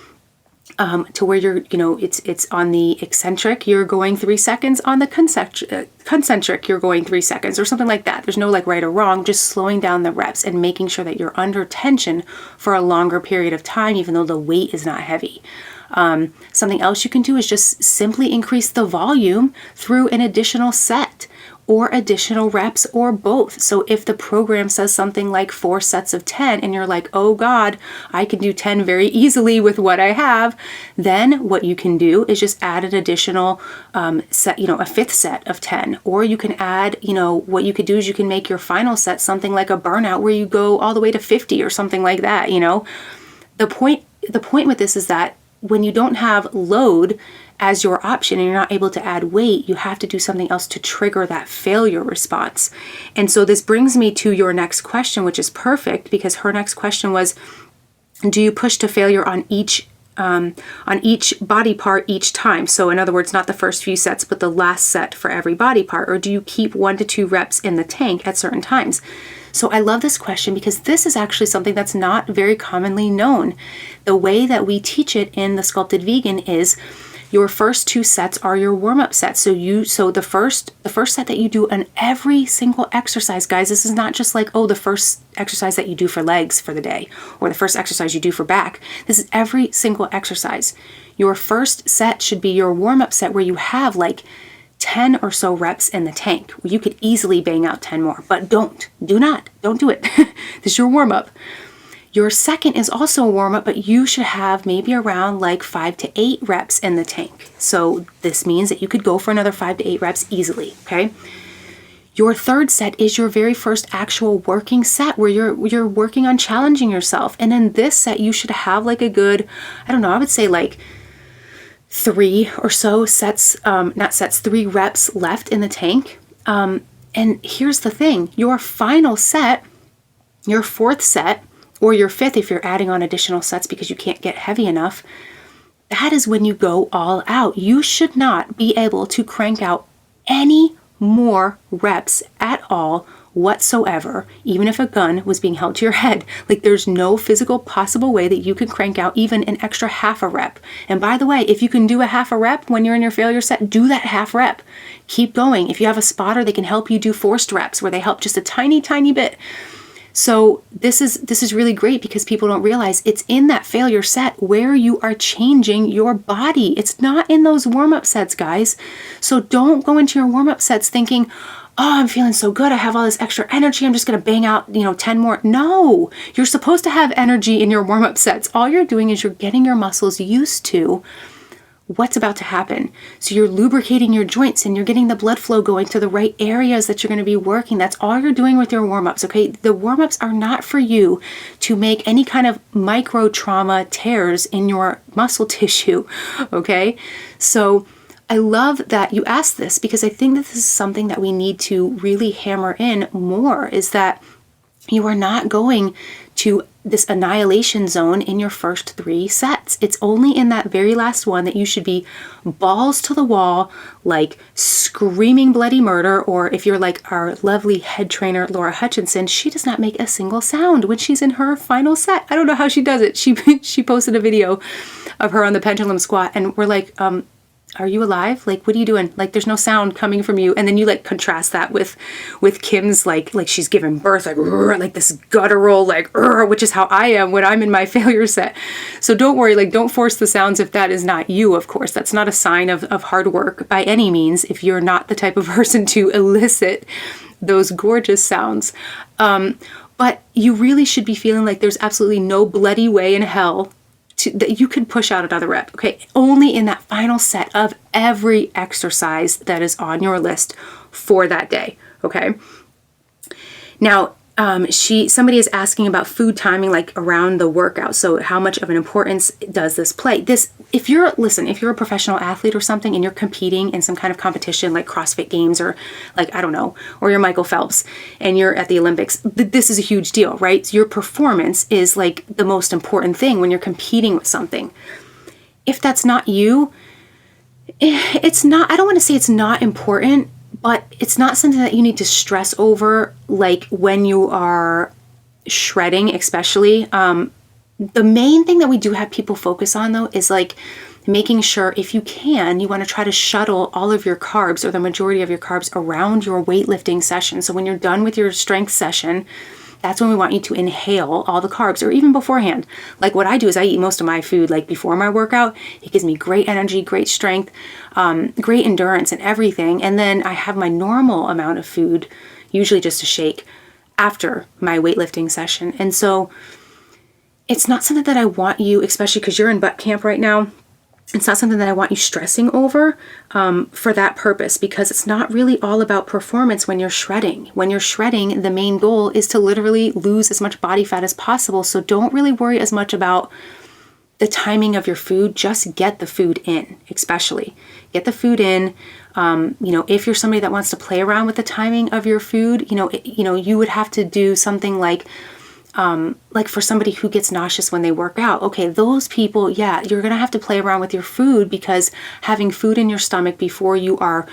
To where you're, it's on the eccentric, you're going 3 seconds, on the concentric, you're going 3 seconds, or something like that. There's no like right or wrong, just slowing down the reps and making sure that you're under tension for a longer period of time, even though the weight is not heavy. Something else you can do is just simply increase the volume through an additional set or additional reps or both. So if the program says something like 4 sets of 10 and you're like, oh God, I can do 10 very easily with what I have, then what you can do is just add an additional set, a 5th set of 10. Or you can add, what you could do is you can make your final set something like a burnout where you go all the way to 50 or something like that, The point with this is that when you don't have load as your option and you're not able to add weight, you have to do something else to trigger that failure response. And so this brings me to your next question, which is perfect, because her next question was, do you push to failure on each body part each time? So in other words, not the first few sets, but the last set for every body part, or do you keep 1 to 2 reps in the tank at certain times? So I love this question because this is actually something that's not very commonly known. The way that we teach it in the Sculpted Vegan is your first 2 sets are your warm-up sets. So the first set that you do on every single exercise, guys, this is not just like, the first exercise that you do for legs for the day, or the first exercise you do for back. This is every single exercise. Your first set should be your warm-up set where you have like 10 or so reps in the tank. You could easily bang out 10 more, but don't do it. This is your warm-up. Your second is also a warm-up, but you should have maybe around like 5 to 8 reps in the tank. So this means that you could go for another 5 to 8 reps easily, okay? Your third set is your very first actual working set where you're working on challenging yourself. And in this set, you should have like a good, I would say like 3 or so sets, 3 reps left in the tank. And here's the thing, your final set, your 4th set, or your 5th if you're adding on additional sets because you can't get heavy enough, that is when you go all out. You should not be able to crank out any more reps at all whatsoever, even if a gun was being held to your head. Like there's no physical possible way that you can crank out even an extra half a rep. And by the way, if you can do a half a rep when you're in your failure set, do that half rep. Keep going. If you have a spotter, they can help you do forced reps where they help just a tiny, tiny bit. So this is really great because people don't realize it's in that failure set where you are changing your body. It's not in those warm-up sets, guys. So don't go into your warm-up sets thinking, oh, I'm feeling so good. I have all this extra energy. I'm just going to bang out, 10 more. No, you're supposed to have energy in your warm-up sets. All you're doing is you're getting your muscles used to what's about to happen. So you're lubricating your joints and you're getting the blood flow going to the right areas that you're going to be working. That's all you're doing with your warm-ups, okay? The warm-ups are not for you to make any kind of micro trauma tears in your muscle tissue, okay? So I love that you asked this because I think that this is something that we need to really hammer in more, is that You are not going to this annihilation zone in your first 3 sets. It's only in that very last one that you should be balls to the wall, like screaming bloody murder. Or if you're like our lovely head trainer, Laura Hutchinson, she does not make a single sound when she's in her final set. I don't know how she does it. She posted a video of her on the pendulum squat, and we're like, are you alive? Like, what are you doing? Like, there's no sound coming from you. And then you like contrast that with Kim's like she's giving birth, like this guttural, which is how I am when I'm in my failure set. So don't worry, like, don't force the sounds if that is not you, of course. That's not a sign of hard work by any means if you're not the type of person to elicit those gorgeous sounds. But you really should be feeling like there's absolutely no bloody way in hell that you could push out another rep, okay? Only in that final set of every exercise that is on your list for that day, okay? Now, somebody is asking about food timing, like around the workout. So how much of an importance does this play? If you're a professional athlete or something and you're competing in some kind of competition like CrossFit Games or like, I don't know, or you're Michael Phelps and you're at the Olympics, this is a huge deal, right? So your performance is like the most important thing when you're competing with something. If that's not you, it's not, I don't want to say it's not important, but it's not something that you need to stress over, like when you are shredding, especially. The main thing that we do have people focus on, though, is like making sure, if you can, you want to try to shuttle all of your carbs or the majority of your carbs around your weightlifting session. So when you're done with your strength session, that's when we want you to inhale all the carbs, or even beforehand. Like what I do is I eat most of my food like before my workout. It gives me great energy, great strength, great endurance and everything. And then I have my normal amount of food, usually just a shake, after my weightlifting session. And so it's not something that I want you, especially because you're in butt camp right now, it's not something that I want you stressing over for that purpose, because it's not really all about performance when you're shredding. When you're shredding, the main goal is to literally lose as much body fat as possible. So don't really worry as much about the timing of your food. Just get the food in, especially. Get the food in. If you're somebody that wants to play around with the timing of your food, you would have to do something like for somebody who gets nauseous when they work out. Okay, those people, yeah, you're going to have to play around with your food, because having food in your stomach before you are,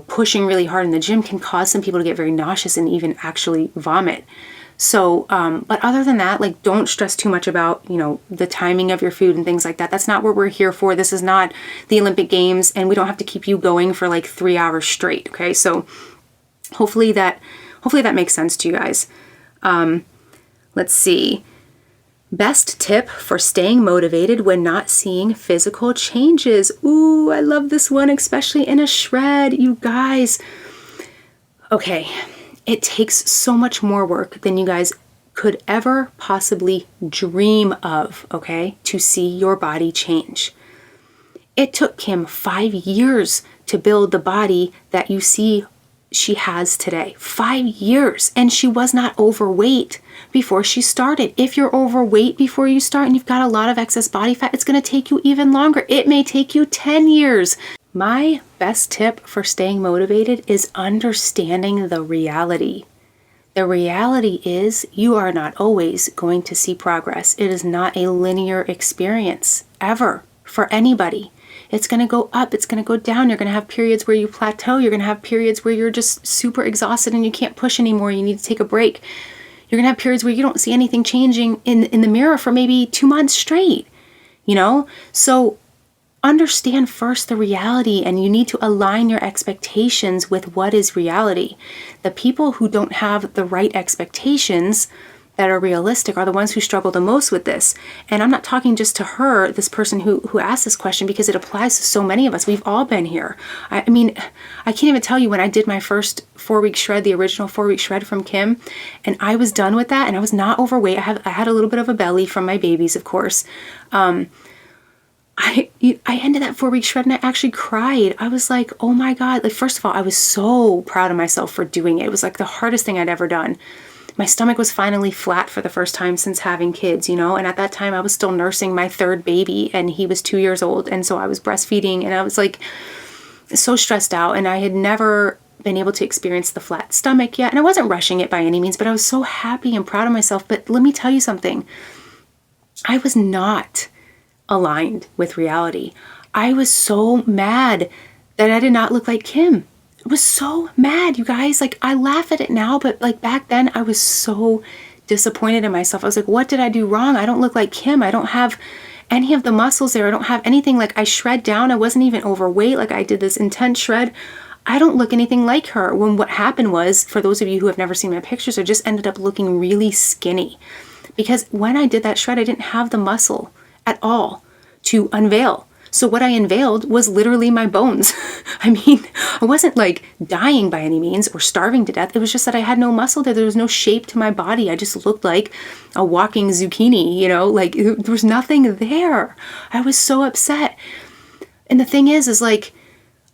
pushing really hard in the gym can cause some people to get very nauseous and even actually vomit. So, but other than that, like, don't stress too much about, the timing of your food and things like that. That's not what we're here for. This is not the Olympic Games, and we don't have to keep you going for like 3 hours straight. Okay. So hopefully that makes sense to you guys. Let's see. Best tip for staying motivated when not seeing physical changes. Ooh, I love this one, especially in a shred, you guys. Okay, it takes so much more work than you guys could ever possibly dream of, okay, to see your body change. It took Kim 5 years to build the body that you see she has today. 5 years. And she was not overweight before she started. If you're overweight before you start and you've got a lot of excess body fat, it's going to take you even longer. It may take you 10 years. My best tip for staying motivated is understanding the reality. The reality is you are not always going to see progress. It is not a linear experience ever for anybody. It's going to go up. It's going to go down. You're going to have periods where you plateau. You're going to have periods where you're just super exhausted and you can't push anymore. You need to take a break. You're going to have periods where you don't see anything changing in the mirror for maybe 2 months straight, So understand first the reality, and you need to align your expectations with what is reality. The people who don't have the right expectations that are realistic are the ones who struggle the most with this. And I'm not talking just to her, this person who asked this question, because it applies to so many of us. We've all been here. I mean, I can't even tell you when I did my first 4-week shred, the original 4-week shred from Kim, and I was done with that and I was not overweight. I had a little bit of a belly from my babies, of course. I ended that 4-week shred and I actually cried. I was like, oh my God. Like, first of all, I was so proud of myself for doing it. It was like the hardest thing I'd ever done. My stomach was finally flat for the first time since having kids, and at that time I was still nursing my 3rd baby and he was 2 years old. And so I was breastfeeding and I was like so stressed out, and I had never been able to experience the flat stomach yet. And I wasn't rushing it by any means, but I was so happy and proud of myself. But let me tell you something. I was not aligned with reality. I was so mad that I did not look like Kim. I was so mad, you guys. Like, I laugh at it now, but like back then I was so disappointed in myself. I was like, what did I do wrong? I don't look like Kim. I don't have any of the muscles there. I don't have anything. Like, I shred down. I wasn't even overweight. Like, I did this intense shred. I don't look anything like her. When what happened was, for those of you who have never seen my pictures, I just ended up looking really skinny. Because when I did that shred, I didn't have the muscle at all to unveil. So what I unveiled was literally my bones. I mean, I wasn't like dying by any means or starving to death. It was just that I had no muscle there. There was no shape to my body. I just looked like a walking zucchini, you know, like there was nothing there. I was so upset. And the thing is like,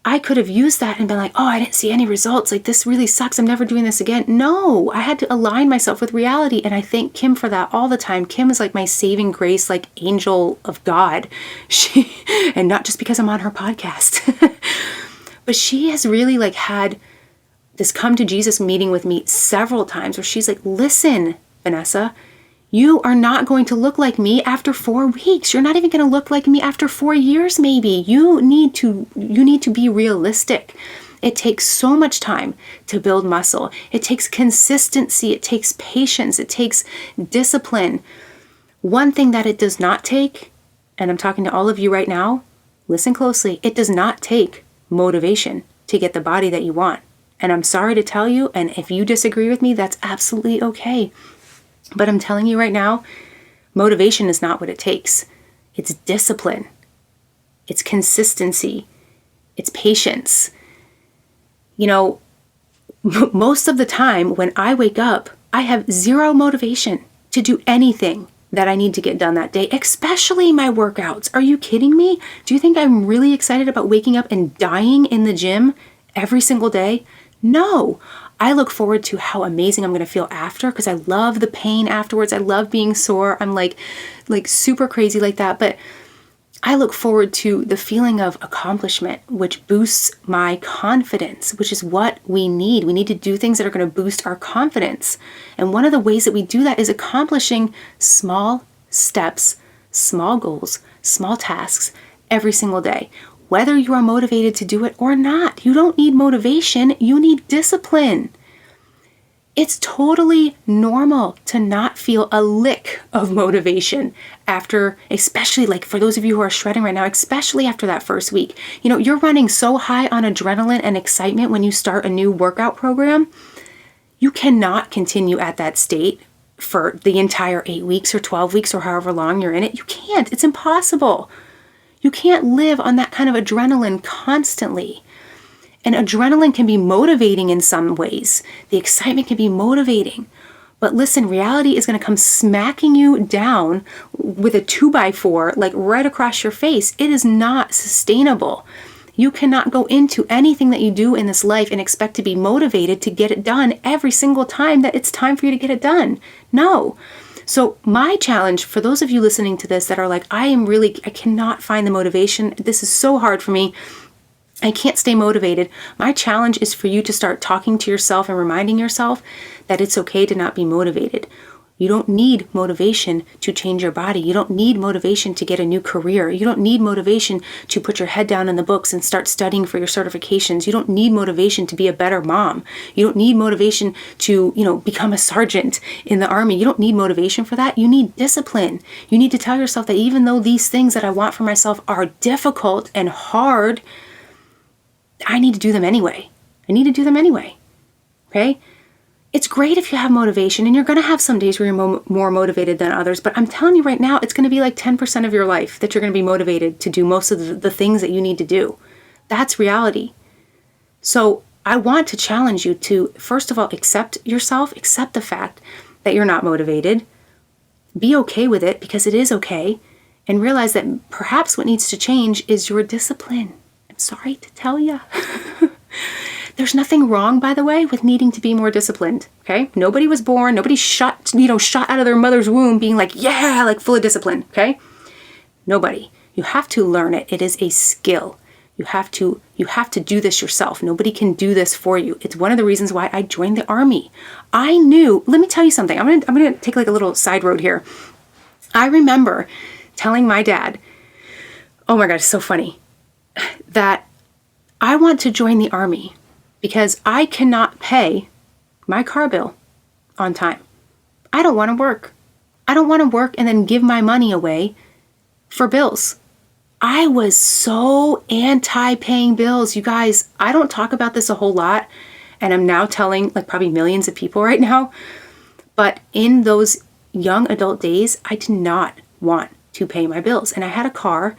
I could have used that and been like, oh, I didn't see any results. Like, this really sucks. I'm never doing this again. No, I had to align myself with reality. And I thank Kim for that all the time. Kim is like my saving grace, like angel of God. And not just because I'm on her podcast, but she has really like had this come to Jesus meeting with me several times where she's like, listen, Vanessa, you are not going to look like me after 4 weeks. You're not even going to look like me after 4 years, maybe. You need to be realistic. It takes so much time to build muscle. It takes consistency. It takes patience. It takes discipline. One thing that it does not take, and I'm talking to all of you right now, listen closely. It does not take motivation to get the body that you want. And I'm sorry to tell you, and if you disagree with me, that's absolutely okay. But I'm telling you right now, motivation is not what it takes. It's discipline. It's consistency. It's patience. You know, most of the time when I wake up, I have zero motivation to do anything that I need to get done that day, especially my workouts. Are you kidding me? Do you think I'm really excited about waking up and dying in the gym every single day? No. I look forward to how amazing I'm going to feel after, because I love the pain afterwards. I love being sore. I'm like super crazy like that. But I look forward to the feeling of accomplishment, which boosts my confidence, which is what we need. We need to do things that are going to boost our confidence. And one of the ways that we do that is accomplishing small steps, small goals, small tasks every single day. Whether you are motivated to do it or not, you don't need motivation, you need discipline. It's totally normal to not feel a lick of motivation after, especially like for those of you who are shredding right now, especially after that first week. You know, you're running so high on adrenaline and excitement when you start a new workout program. You cannot continue at that state for the entire 8 weeks or 12 weeks or however long you're in it. You can't. It's impossible. You can't live on that kind of adrenaline constantly. And adrenaline can be motivating in some ways. The excitement can be motivating. But listen, reality is going to come smacking you down with a 2x4, like right across your face. It is not sustainable. You cannot go into anything that you do in this life and expect to be motivated to get it done every single time that it's time for you to get it done. No. So my challenge for those of you listening to this that are like, I cannot find the motivation. This is so hard for me. I can't stay motivated. My challenge is for you to start talking to yourself and reminding yourself that it's okay to not be motivated. You don't need motivation to change your body. You don't need motivation to get a new career. You don't need motivation to put your head down in the books and start studying for your certifications. You don't need motivation to be a better mom. You don't need motivation to, become a sergeant in the army. You don't need motivation for that. You need discipline. You need to tell yourself that even though these things that I want for myself are difficult and hard, I need to do them anyway. Okay? It's great if you have motivation, and you're going to have some days where you're more motivated than others, but I'm telling you right now, it's going to be like 10% of your life that you're going to be motivated to do most of the things that you need to do. That's reality. So I want to challenge you to, first of all, accept yourself, accept the fact that you're not motivated, be okay with it because it is okay, and realize that perhaps what needs to change is your discipline. I'm sorry to tell you. There's nothing wrong, by the way, with needing to be more disciplined, okay? Nobody was born, nobody shot out of their mother's womb being like, yeah, like full of discipline, okay? Nobody. You have to learn it. It is a skill. You have to do this yourself. Nobody can do this for you. It's one of the reasons why I joined the Army. I knew, let me tell you something. I'm going to take like a little side road here. I remember telling my dad, oh my God, it's so funny, that I want to join the Army because I cannot pay my car bill on time. I don't want to work. I don't want to work and then give my money away for bills. I was so anti-paying bills. You guys, I don't talk about this a whole lot, and I'm now telling like probably millions of people right now, but in those young adult days, I did not want to pay my bills. And I had a car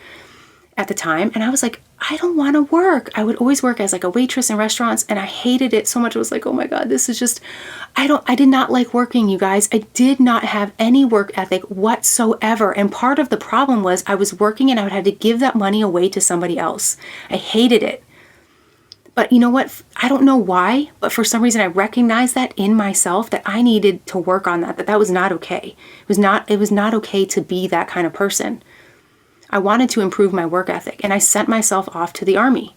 at the time, and I was like, I don't want to work. I would always work as like a waitress in restaurants, and I hated it so much. I was like, oh my God, this is just, I did not like working, you guys. I did not have any work ethic whatsoever. And part of the problem was I was working and I would have to give that money away to somebody else. I hated it. But you know what? I don't know why, but for some reason I recognized that in myself, that I needed to work on that was not okay. It was not okay to be that kind of person. I wanted to improve my work ethic, and I sent myself off to the Army.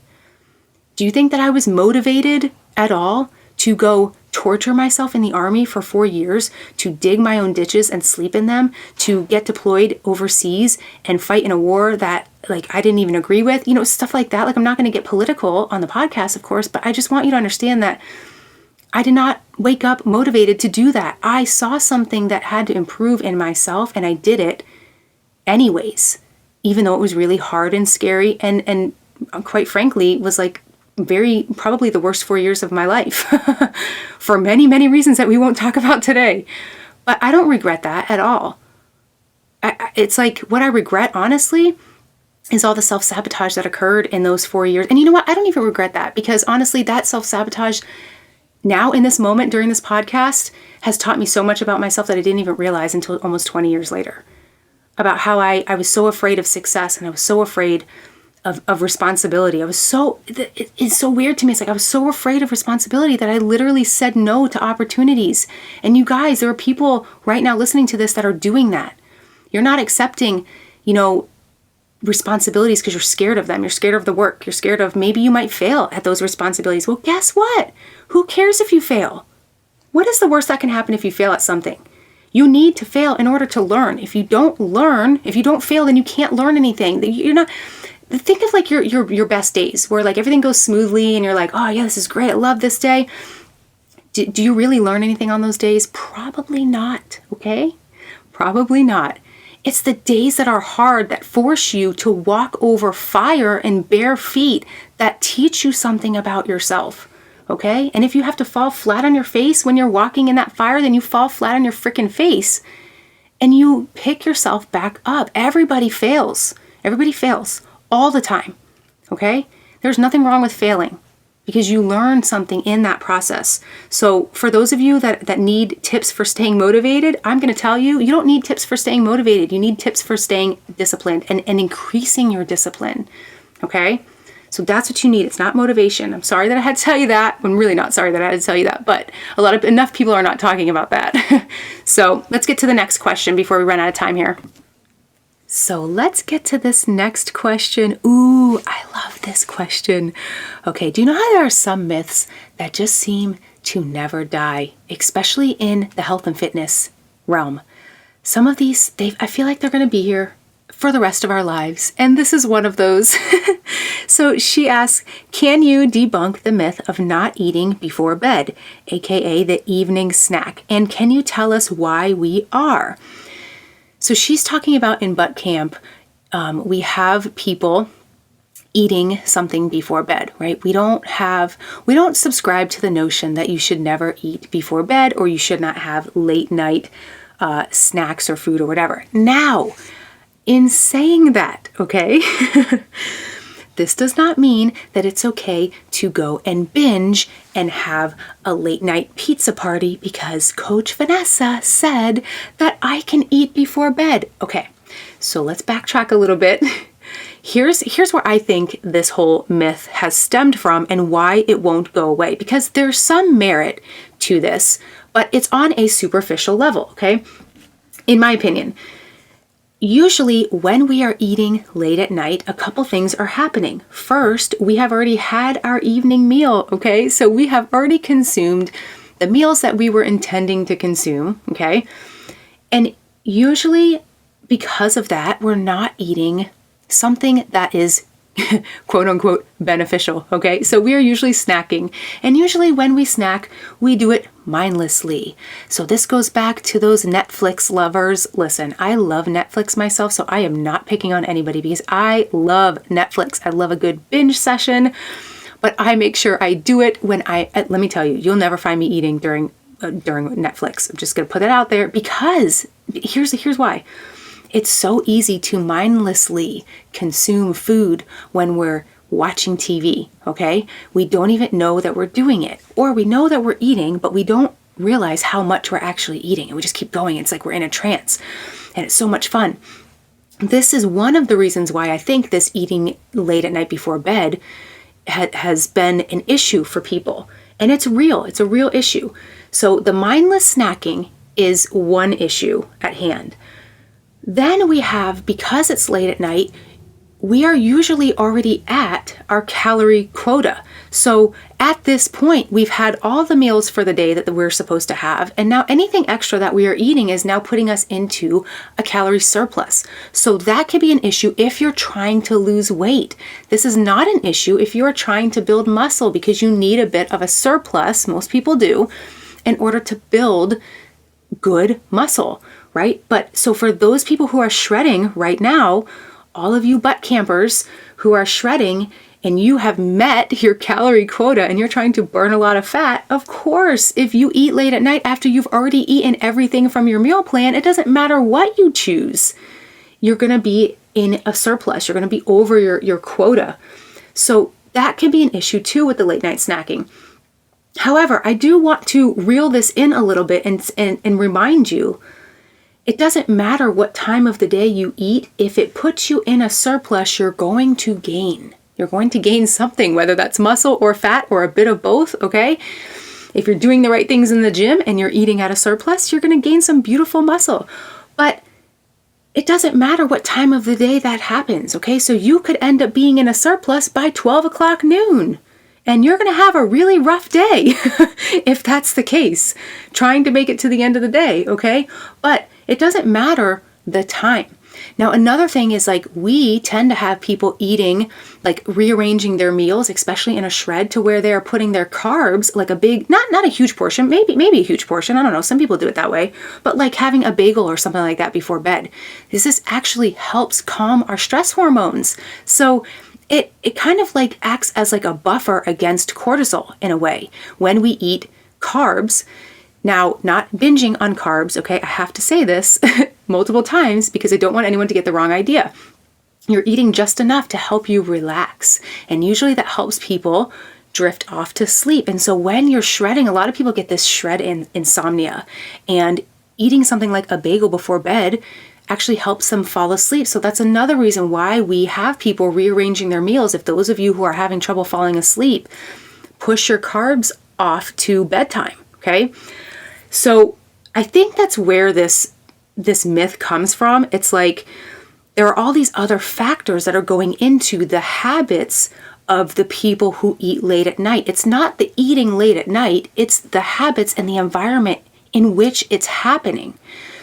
Do you think that I was motivated at all to go torture myself in the Army for 4 years, to dig my own ditches and sleep in them, to get deployed overseas and fight in a war that like I didn't even agree with? You know, stuff like that. Like, I'm not going to get political on the podcast, of course, but I just want you to understand that I did not wake up motivated to do that. I saw something that had to improve in myself, and I did it anyways, even though it was really hard and scary and quite frankly was like probably the worst 4 years of my life for many, many reasons that we won't talk about today. But I don't regret that at all. It's like what I regret, honestly, is all the self-sabotage that occurred in those 4 years. And you know what? I don't even regret that, because honestly, that self-sabotage now in this moment during this podcast has taught me so much about myself that I didn't even realize until almost 20 years later. About how I was so afraid of success, and I was so afraid of responsibility. It's so weird to me. It's like I was so afraid of responsibility that I literally said no to opportunities. And you guys, there are people right now listening to this that are doing that. You're not accepting, responsibilities because you're scared of them. You're scared of the work. You're scared of maybe you might fail at those responsibilities. Well, guess what? Who cares if you fail? What is the worst that can happen if you fail at something? You need to fail in order to learn. If you don't fail, then you can't learn anything. You're not. Think of like your best days where like everything goes smoothly and you're like, oh yeah, this is great. I love this day. Do you really learn anything on those days? Probably not. Okay? Probably not. It's the days that are hard that force you to walk over fire and bare feet that teach you something about yourself. Okay? And if you have to fall flat on your face when you're walking in that fire, then you fall flat on your freaking face and you pick yourself back up. Everybody fails. Everybody fails all the time. Okay? There's nothing wrong with failing because you learn something in that process. So for those of you that need tips for staying motivated, I'm going to tell you, you don't need tips for staying motivated. You need tips for staying disciplined and increasing your discipline. Okay? So that's what you need. It's not motivation. I'm sorry that I had to tell you that. I'm really not sorry that I had to tell you that, but enough people are not talking about that. So let's get to the next question before we run out of time here. So let's get to this next question. Ooh, I love this question. Okay, do you know how there are some myths that just seem to never die, especially in the health and fitness realm? Some of these, I feel like they're going to be here for the rest of our lives. And this is one of those. So she asks, can you debunk the myth of not eating before bed, aka the evening snack? And can you tell us why we are? So she's talking about in butt camp, we have people eating something before bed, right? We don't subscribe to the notion that you should never eat before bed or you should not have late night snacks or food or whatever. Now, in saying that, okay, this does not mean that it's okay to go and binge and have a late night pizza party because Coach Vanessa said that I can eat before bed. Okay, so let's backtrack a little bit. Here's where I think this whole myth has stemmed from and why it won't go away, because there's some merit to this, but it's on a superficial level, okay? In my opinion, usually when we are eating late at night, a couple things are happening. First, we have already had our evening meal, okay? So we have already consumed the meals that we were intending to consume, okay? And usually because of that, we're not eating something that is quote unquote beneficial, okay? So we are usually snacking, and usually when we snack, we do it mindlessly. So this goes back to those Netflix lovers. Listen, I love Netflix myself, so I am not picking on anybody because I love Netflix. I love a good binge session, but I make sure I do it when let me tell you, you'll never find me eating during Netflix. I'm just going to put it out there because here's why. It's so easy to mindlessly consume food when we're watching TV, okay? We don't even know that we're doing it. Or we know that we're eating, but we don't realize how much we're actually eating. And we just keep going. It's like we're in a trance. And it's so much fun. This is one of the reasons why I think this eating late at night before bed has been an issue for people. And it's real. It's a real issue. So the mindless snacking is one issue at hand. Then we have, because it's late at night, we are usually already at our calorie quota. So at this point, we've had all the meals for the day that we're supposed to have. And now anything extra that we are eating is now putting us into a calorie surplus. So that could be an issue if you're trying to lose weight. This is not an issue if you are trying to build muscle because you need a bit of a surplus, most people do, in order to build good muscle, right? But so for those people who are shredding right now, all of you butt campers who are shredding and you have met your calorie quota and you're trying to burn a lot of fat, of course, if you eat late at night after you've already eaten everything from your meal plan, it doesn't matter what you choose. You're going to be in a surplus. You're going to be over your quota. So that can be an issue too with the late night snacking. However, I do want to reel this in a little bit and remind you, it doesn't matter what time of the day you eat. If it puts you in a surplus, you're going to gain. You're going to gain something, whether that's muscle or fat or a bit of both, okay? If you're doing the right things in the gym and you're eating at a surplus, you're going to gain some beautiful muscle. But it doesn't matter what time of the day that happens, okay? So you could end up being in a surplus by 12 o'clock noon. And you're going to have a really rough day if that's the case, trying to make it to the end of the day, okay? But it doesn't matter the time. Now, another thing is like we tend to have people eating, like rearranging their meals, especially in a shred, to where they're putting their carbs, like a big, not a huge portion, maybe a huge portion. I don't know. Some people do it that way, but like having a bagel or something like that before bed. This actually helps calm our stress hormones. So it kind of like acts as like a buffer against cortisol in a way when we eat carbs. Now, not binging on carbs, okay? I have to say this multiple times because I don't want anyone to get the wrong idea. You're eating just enough to help you relax. And usually that helps people drift off to sleep. And so when you're shredding, a lot of people get this shred insomnia, and eating something like a bagel before bed actually helps them fall asleep. So that's another reason why we have people rearranging their meals. If those of you who are having trouble falling asleep, push your carbs off to bedtime, okay? So I think that's where this myth comes from. It's like there are all these other factors that are going into the habits of the people who eat late at night. It's not the eating late at night, it's the habits and the environment in which it's happening.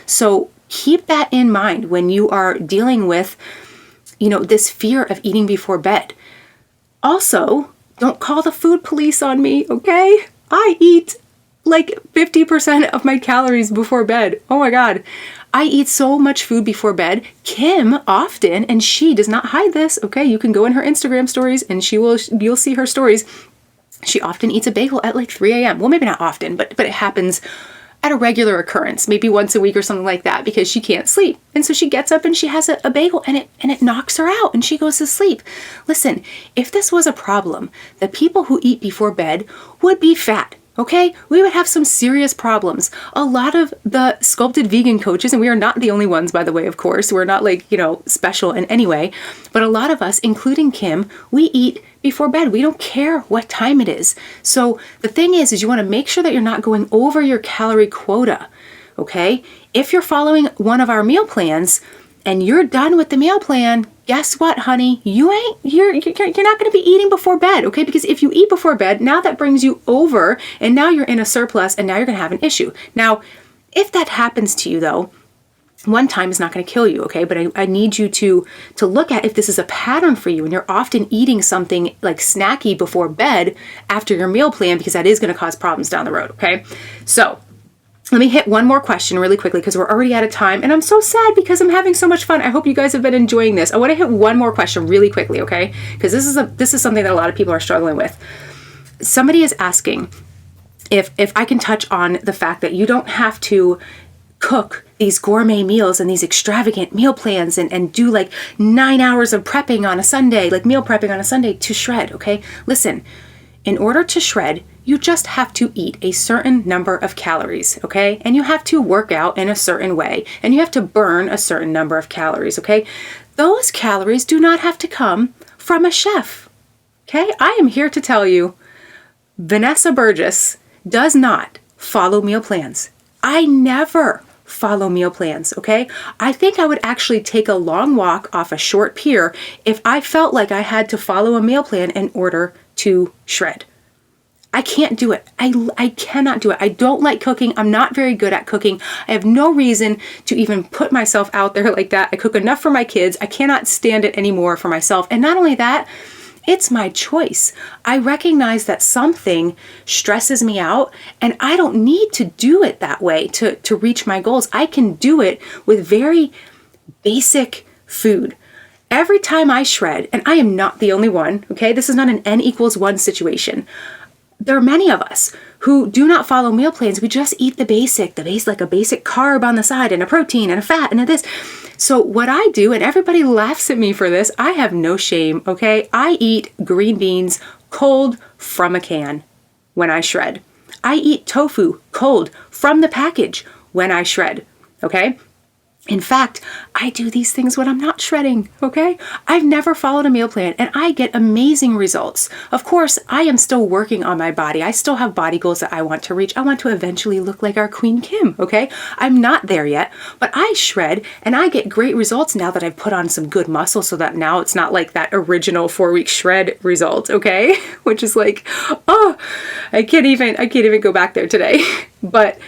So keep that in mind when you are dealing with, this fear of eating before bed. Also, don't call the food police on me, okay? I eat like 50% of my calories before bed. Oh my God. I eat so much food before bed. Kim often, and she does not hide this, okay? You can go in her Instagram stories and you'll see her stories. She often eats a bagel at like 3 a.m. Well, maybe not often, but it happens at a regular occurrence, maybe once a week or something like that, because she can't sleep. And so she gets up and she has a bagel and it knocks her out and she goes to sleep. Listen, if this was a problem, the people who eat before bed would be fat. Okay, we would have some serious problems. A lot of the Sculpted Vegan coaches, and we are not the only ones, by the way, of course, we're not like, special in any way, but a lot of us, including Kim, we eat before bed. We don't care what time it is. So the thing is you want to make sure that you're not going over your calorie quota, okay? If you're following one of our meal plans and you're done with the meal plan, guess what, honey? You're not going to be eating before bed, okay? Because if you eat before bed, now that brings you over, and now you're in a surplus, and now you're going to have an issue. Now, if that happens to you though, one time is not going to kill you, okay? But I need you to look at if this is a pattern for you, and you're often eating something like snacky before bed after your meal plan, because that is going to cause problems down the road, okay? So let me hit one more question really quickly, because we're already out of time, and I'm so sad because I'm having so much fun. I hope you guys have been enjoying this. I want to hit one more question really quickly, okay? Because this is something that a lot of people are struggling with. Somebody is asking if I can touch on the fact that you don't have to cook these gourmet meals and these extravagant meal plans and do like 9 hours of prepping on a Sunday, like meal prepping on a Sunday to shred, okay? Listen, in order to shred, you just have to eat a certain number of calories, okay? And you have to work out in a certain way, and you have to burn a certain number of calories, okay? Those calories do not have to come from a chef, okay? I am here to tell you, Vanessa Burgess does not follow meal plans. I never follow meal plans, okay? I think I would actually take a long walk off a short pier if I felt like I had to follow a meal plan in order to shred. I can't do it. I cannot do it. I don't like cooking. I'm not very good at cooking. I have no reason to even put myself out there like that. I cook enough for my kids. I cannot stand it anymore for myself. And not only that, it's my choice. I recognize that something stresses me out, and I don't need to do it that way to reach my goals. I can do it with very basic food. Every time I shred, and I am not the only one, okay? This is not an N=1 situation. There are many of us who do not follow meal plans. We just eat the base, like a basic carb on the side, and a protein and a fat and a this. So what I do, and everybody laughs at me for this, I have no shame, okay? I eat green beans cold from a can when I shred. I eat tofu cold from the package when I shred, okay? In fact, I do these things when I'm not shredding, okay? I've never followed a meal plan, and I get amazing results. Of course, I am still working on my body. I still have body goals that I want to reach. I want to eventually look like our Queen Kim, okay? I'm not there yet, but I shred, and I get great results now that I've put on some good muscle, so that now it's not like that original 4-week shred result, okay? Which is like, oh, I can't even go back there today. But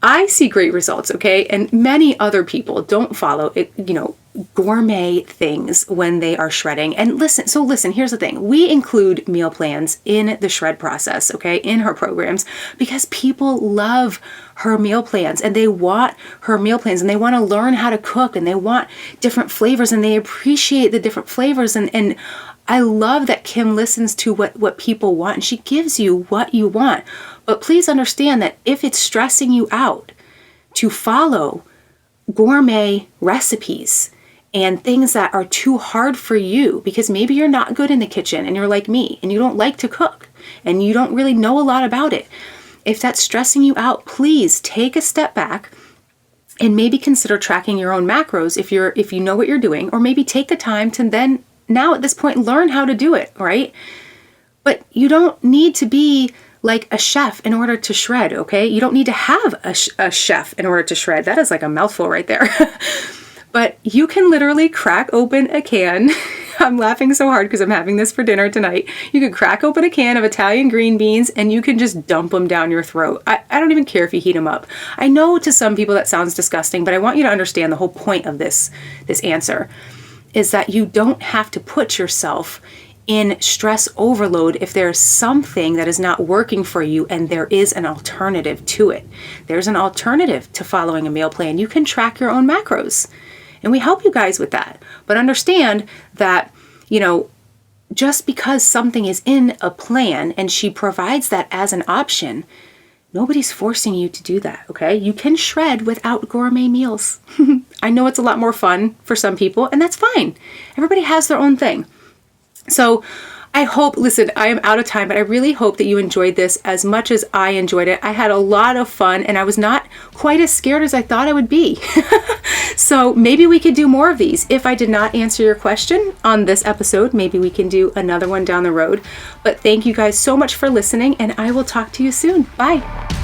I see great results, okay? And many other people don't follow it, gourmet things when they are shredding. And listen, here's the thing. We include meal plans in the shred process, okay? In her programs, because people love her meal plans, and they want her meal plans, and they want to learn how to cook, and they want different flavors, and they appreciate the different flavors. And I love that Kim listens to what people want, and she gives you what you want. But please understand that if it's stressing you out to follow gourmet recipes and things that are too hard for you, because maybe you're not good in the kitchen and you're like me and you don't like to cook and you don't really know a lot about it, if that's stressing you out, please take a step back and maybe consider tracking your own macros if you know what you're doing, or maybe take the time to then now at this point learn how to do it, right? But you don't need to be like a chef in order to shred, okay? You don't need to have a chef in order to shred. That is like a mouthful right there. But you can literally crack open a can. I'm laughing so hard because I'm having this for dinner tonight. You could crack open a can of Italian green beans and you can just dump them down your throat. I don't even care if you heat them up. I know to some people that sounds disgusting, but I want you to understand the whole point of this answer is that you don't have to put yourself in stress overload if there's something that is not working for you and there is an alternative to it. There's an alternative to following a meal plan. You can track your own macros, and we help you guys with that. But understand that, just because something is in a plan and she provides that as an option, nobody's forcing you to do that, okay? You can shred without gourmet meals. I know it's a lot more fun for some people, and that's fine. Everybody has their own thing. So I hope, listen, I am out of time, but I really hope that you enjoyed this as much as I enjoyed it. I had a lot of fun, and I was not quite as scared as I thought I would be. So maybe we could do more of these. If I did not answer your question on this episode, maybe we can do another one down the road. But thank you guys so much for listening, and I will talk to you soon. Bye.